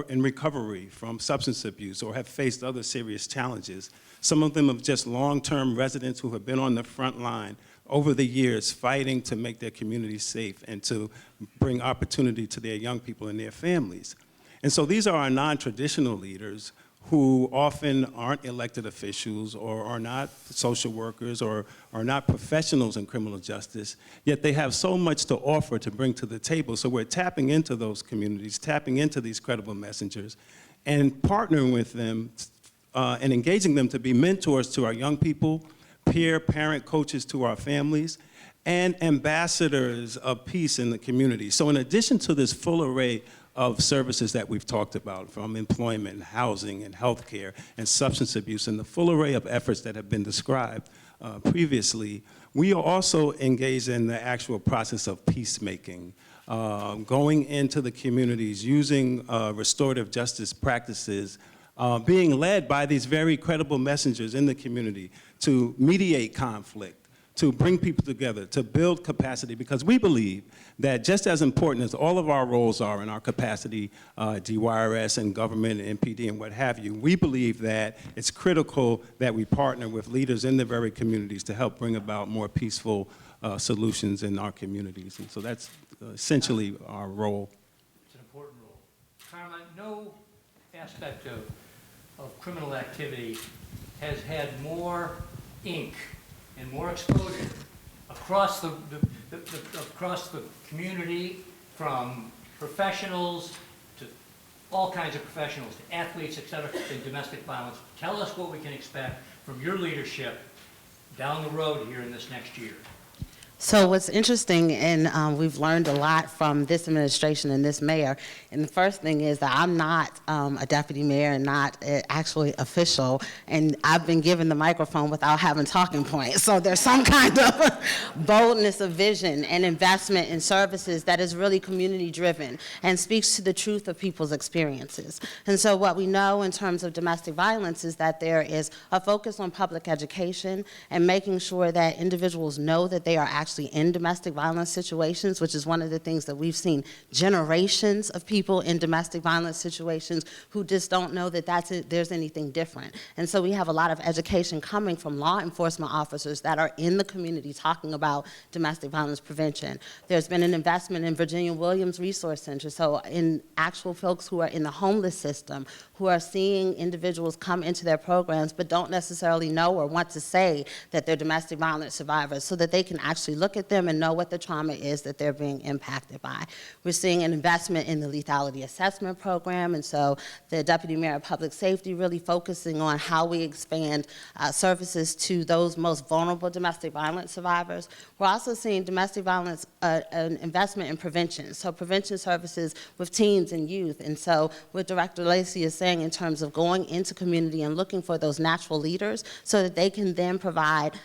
in recovery from substance abuse or have faced other serious challenges. Some of them are just long-term residents who have been on the front line over the years fighting to make their communities safe and to bring opportunity to their young people and their families. And so these are our non-traditional leaders who often aren't elected officials or are not social workers or are not professionals in criminal justice, yet they have so much to offer to bring to the table. So we're tapping into those communities, tapping into these credible messengers, and partnering with them and engaging them to be mentors to our young people, peer, parent, coaches to our families, and ambassadors of peace in the community. So in addition to this full array of services that we've talked about, from employment, housing, and healthcare, and substance abuse, and the full array of efforts that have been described previously, we are also engaged in the actual process of peacemaking, going into the communities, using restorative justice practices, being led by these very credible messengers in the community to mediate conflict, to bring people together, to build capacity, because we believe that just as important as all of our roles are in our capacity, DYRS and government and MPD and what have you, we believe that it's critical that we partner with leaders in the very communities to help bring about more peaceful solutions in our communities. And so that's essentially our role. It's an important role. Carla, no aspect of criminal activity has had more ink and more exposure across the community, from professionals to all kinds of professionals, to athletes, et cetera, in domestic violence. Tell us what we can expect from your leadership down the road here in this next year. So what's interesting, and we've learned a lot from this administration and this mayor, and the first thing is that I'm not a deputy mayor and not actually official, and I've been given the microphone without having talking points. So there's some kind of boldness of vision and investment in services that is really community driven and speaks to the truth of people's experiences. And so what we know in terms of domestic violence is that there is a focus on public education and making sure that individuals know that they are actually in domestic violence situations, which is one of the things that we've seen generations of people in domestic violence situations who just don't know that there's anything different. And so we have a lot of education coming from law enforcement officers that are in the community talking about domestic violence prevention. There's been an investment in Virginia Williams Resource Center, so in actual folks who are in the homeless system, who are seeing individuals come into their programs but don't necessarily know or want to say that they're domestic violence survivors, so that they can actually look at them and know what the trauma is that they're being impacted by. We're seeing an investment in the lethality assessment program, and so the Deputy Mayor of Public Safety really focusing on how we expand services to those most vulnerable domestic violence survivors. We're also seeing domestic violence, an investment in prevention, so prevention services with teens and youth. And so what Director Lacey is saying in terms of going into community and looking for those natural leaders so that they can then provide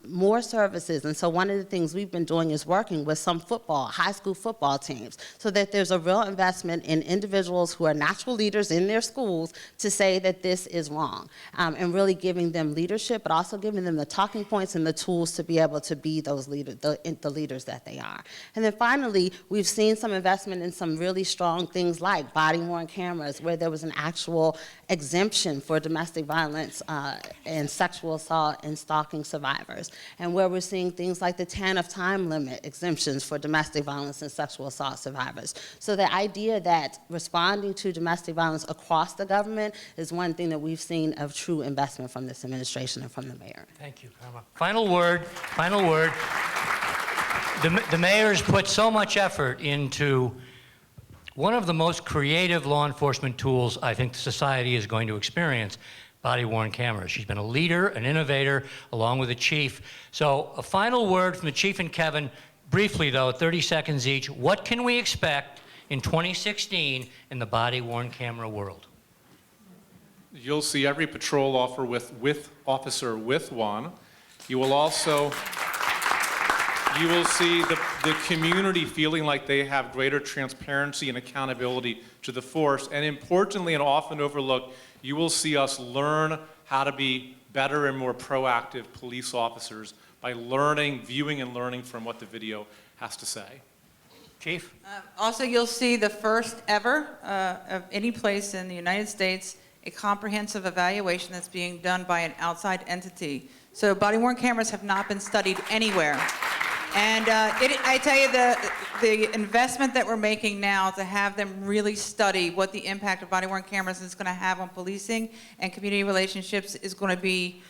more services. And so one of the things we've been doing is working with some high school football teams, so that there's a real investment in individuals who are natural leaders in their schools to say that this is wrong, and really giving them leadership, but also giving them the talking points and the tools to be able to be those leaders, the leaders that they are. And then finally, we've seen some investment in some really strong things like body-worn cameras, where there was an actual exemption for domestic violence and sexual assault and stalking survivors, and where we're seeing things like the 10 of time limit exemptions for domestic violence and sexual assault survivors. So the idea that responding to domestic violence across the government is one thing that we've seen of true investment from this administration and from the mayor. Thank you, Karma. Final word. The mayor's put so much effort into one of the most creative law enforcement tools I think society is going to experience, body-worn cameras. She's been a leader, an innovator, along with the chief. So a final word from the chief and Kevin, briefly though, 30 seconds each. What can we expect in 2016 in the body-worn camera world? You'll see every patrol officer with one. You will see the community feeling like they have greater transparency and accountability to the force. And importantly, and often overlooked, you will see us learn how to be better and more proactive police officers by learning, viewing and learning from what the video has to say. Chief? Also, you'll see the first ever of any place in the United States, a comprehensive evaluation that's being done by an outside entity. So body-worn cameras have not been studied anywhere. And I tell you, the investment that we're making now to have them really study what the impact of body-worn cameras is going to have on policing and community relationships is going to be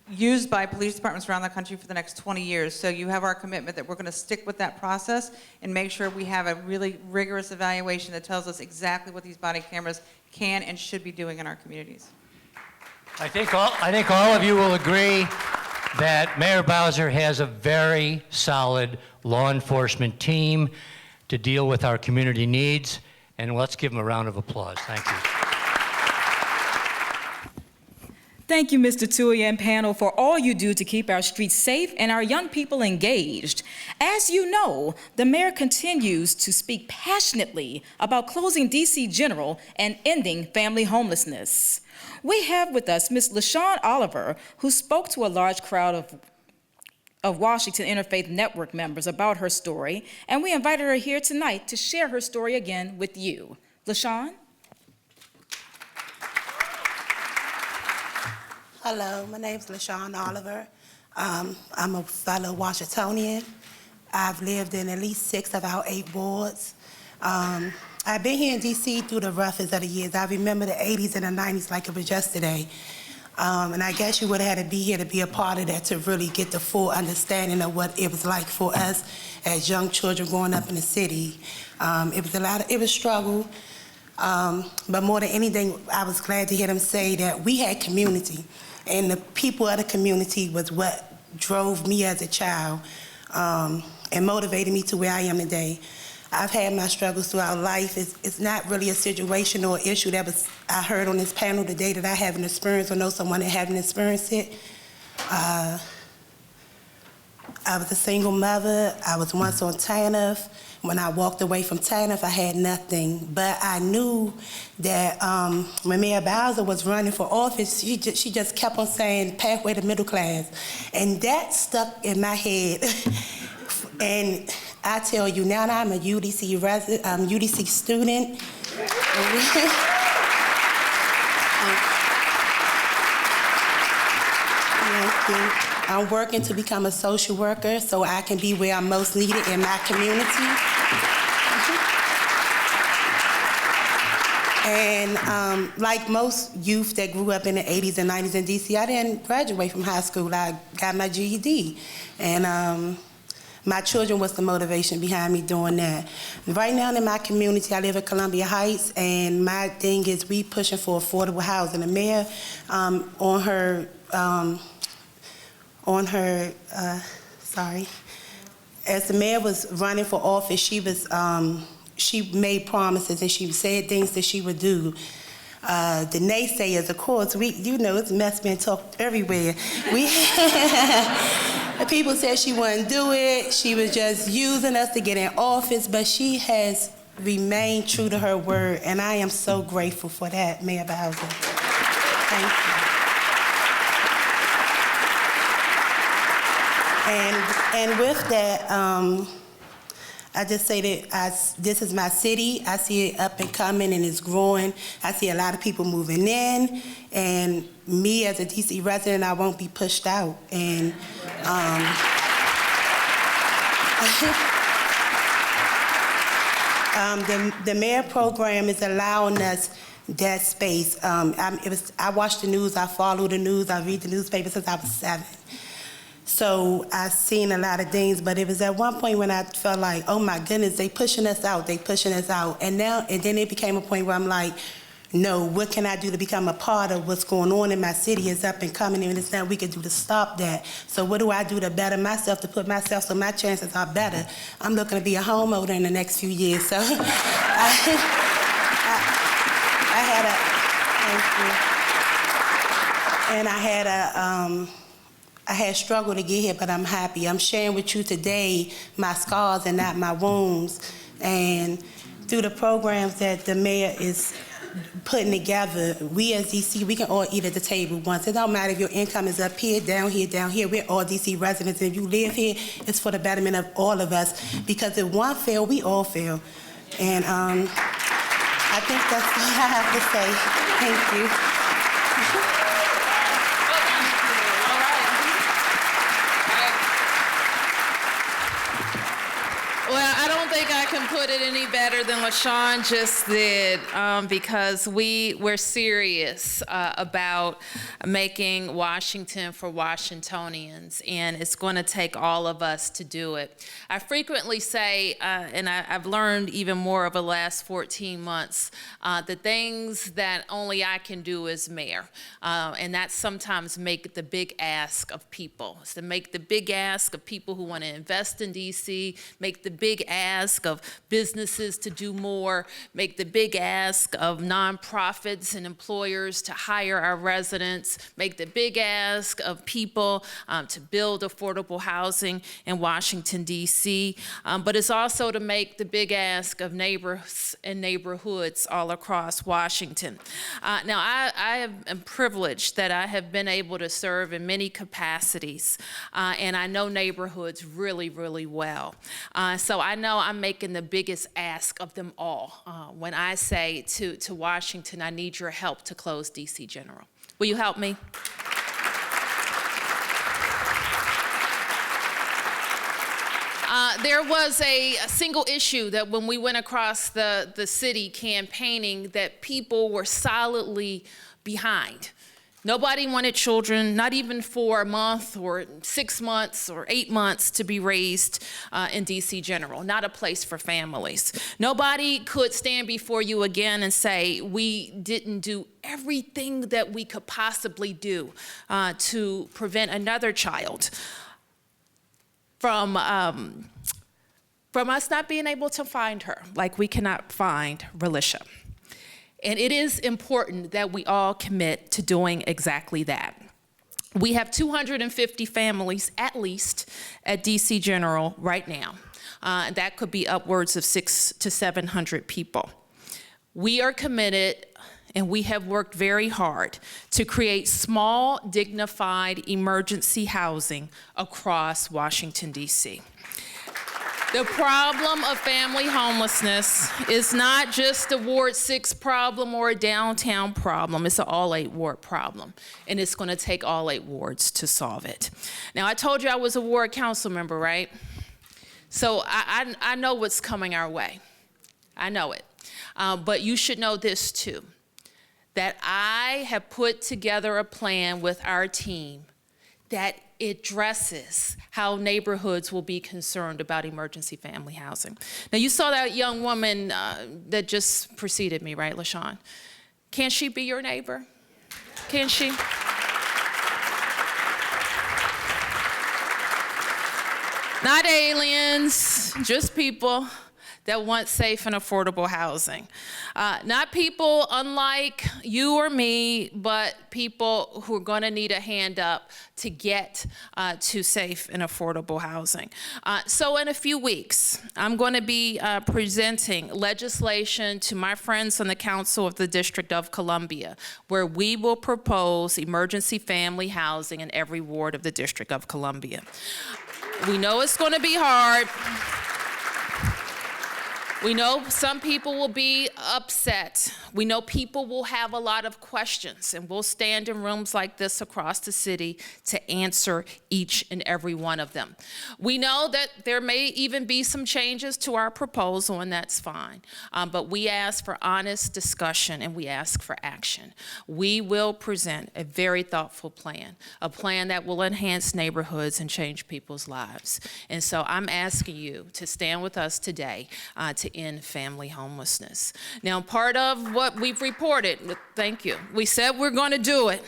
used by police departments around the country for the next 20 years. So you have our commitment that we're going to stick with that process and make sure we have a really rigorous evaluation that tells us exactly what these body cameras can and should be doing in our communities. I think all of you will agree that Mayor Bowser has a very solid law enforcement team to deal with our community needs, and let's give him a round of applause. Thank you. Thank you, Mr. Tuohy and panel, for all you do to keep our streets safe and our young people engaged. As you know, the mayor continues to speak passionately about closing DC General and ending family homelessness. We have with us Ms. LaShawn Oliver, who spoke to a large crowd of Washington Interfaith Network members about her story, and we invited her here tonight to share her story again with you. LaShawn? Hello, my name is LaShawn Oliver. I'm a fellow Washingtonian. I've lived in at least 6 of our 8 wards. I've been here in D.C. through the roughest of the years. I remember the 80s and the 90s like it was yesterday. And I guess you would have had to be here to be a part of that to really get the full understanding of what it was like for us as young children growing up in the city. It was struggle. But more than anything, I was glad to hear them say that we had community. And the people of the community was what drove me as a child and motivated me to where I am today. I've had my struggles throughout life. It's not really a situation or issue that I heard on this panel today that I haven't experienced or know someone that haven't experienced it. I was a single mother. I was once on TANF. When I walked away from TANF, I had nothing. But I knew that when Mayor Bowser was running for office, she just kept on saying pathway to middle class. And that stuck in my head. And I tell you, now that I'm a UDC resident, UDC student. I'm working to become a social worker so I can be where I'm most needed in my community. And like most youth that grew up in the 80s and 90s in DC, I didn't graduate from high school. I got my GED. And my children was the motivation behind me doing that. Right now in my community, I live in Columbia Heights, and my thing is we pushing for affordable housing. The mayor, as the mayor was running for office, she made promises and she said things that she would do. The naysayers, of course, it's mess being talked everywhere. The people said she wouldn't do it. She was just using us to get in office, but she has remained true to her word, and I am so grateful for that, Mayor Bowser. Thank you. And with that, I just say that this is my city. I see it up and coming and it's growing. I see a lot of people moving in, and me as a DC resident, I won't be pushed out. And the mayor program is allowing us that space. I watch the news, I follow the news, I read the newspaper since I was 7. So I've seen a lot of things, but it was at one point when I felt like, oh my goodness, they pushing us out. And then it became a point where I'm like, no, what can I do to become a part of what's going on in my city? Is up and coming, and it's nothing we can do to stop that. So what do I do to better myself, to put myself so my chances are better? I'm looking to be a homeowner in the next few years. So I had struggled to get here, but I'm happy. I'm sharing with you today my scars and not my wounds. And through the programs that the mayor is putting together, we as DC, we can all eat at the table once. It don't matter if your income is up here, down here, down here. We're all DC residents. If you live here, it's for the betterment of all of us. Because if one fail, we all fail. And I think that's all I have to say. Thank you. Well, I don't think I can put it any better than LaShawn just did, because we're serious about making Washington for Washingtonians, and it's going to take all of us to do it. I frequently say, and I've learned even more over the last 14 months, the things that only I can do as mayor, and that's sometimes make the big ask of people. It's to make the big ask of people who want to invest in DC, make the big ask of businesses to do more, make the big ask of nonprofits and employers to hire our residents, make the big ask of people to build affordable housing in Washington, D.C., but it's also to make the big ask of neighbors and neighborhoods all across Washington. Now, I am privileged that I have been able to serve in many capacities, and I know neighborhoods really, really well. So I know I'm making the biggest ask of them all when I say to Washington, I need your help to close DC General. Will you help me? There was a single issue that when we went across the city campaigning that people were solidly behind. Nobody wanted children, not even for a month or 6 months or 8 months to be raised in DC General, not a place for families. Nobody could stand before you again and say, we didn't do everything that we could possibly do to prevent another child from us not being able to find her, like we cannot find Relisha. And it is important that we all commit to doing exactly that. We have 250 families, at least, at DC General right now. That could be upwards of 600 to 700 people. We are committed, and we have worked very hard to create small, dignified emergency housing across Washington, D.C. The problem of family homelessness is not just a Ward 6 problem or a downtown problem. It's an all 8 ward problem, and it's going to take all 8 wards to solve it. Now, I told you I was a ward council member, right? So I know what's coming our way. I know it. But you should know this too, that I have put together a plan with our team that addresses how neighborhoods will be concerned about emergency family housing. Now, you saw that young woman that just preceded me, right, LaShawn? Can she be your neighbor? Can she? Not aliens, just people that want safe and affordable housing. Not people unlike you or me, but people who are going to need a hand up to get to safe and affordable housing. So in a few weeks, I'm going to be presenting legislation to my friends on the Council of the District of Columbia, where we will propose emergency family housing in every ward of the District of Columbia. We know it's going to be hard. We know some people will be upset. We know people will have a lot of questions, and we'll stand in rooms like this across the city to answer each and every one of them. We know that there may even be some changes to our proposal, and that's fine. But we ask for honest discussion, and we ask for action. We will present a very thoughtful plan, a plan that will enhance neighborhoods and change people's lives. And so I'm asking you to stand with us today to end family homelessness. Now, part of what we've reported, thank you, we said we're going to do it.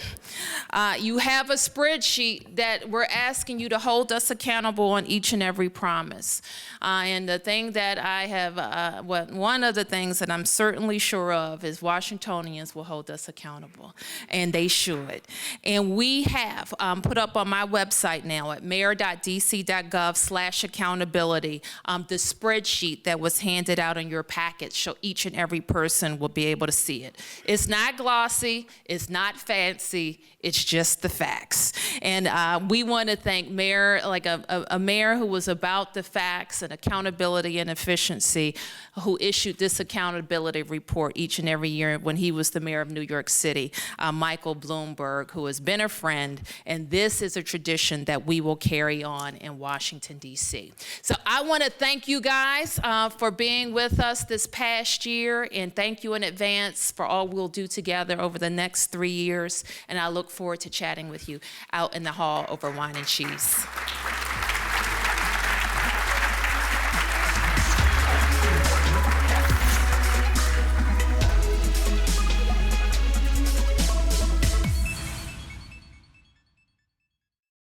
You have a spreadsheet that we're asking you to hold us accountable on each and every promise. And the thing that I have, one of the things that I'm certainly sure of is Washingtonians will hold us accountable, and they should. And we have put up on my website now at mayor.dc.gov/accountability the spreadsheet that was handed it out in your package so each and every person will be able to see it. It's not glossy, it's not fancy, it's just the facts. And we want to thank Mayor, like a mayor who was about the facts and accountability and efficiency, who issued this accountability report each and every year when he was the mayor of New York City, Michael Bloomberg, who has been a friend, and this is a tradition that we will carry on in Washington, D.C. So I want to thank you guys for being with us this past year, and thank you in advance for all we'll do together over the next 3 years, and I look forward to chatting with you out in the hall over wine and cheese.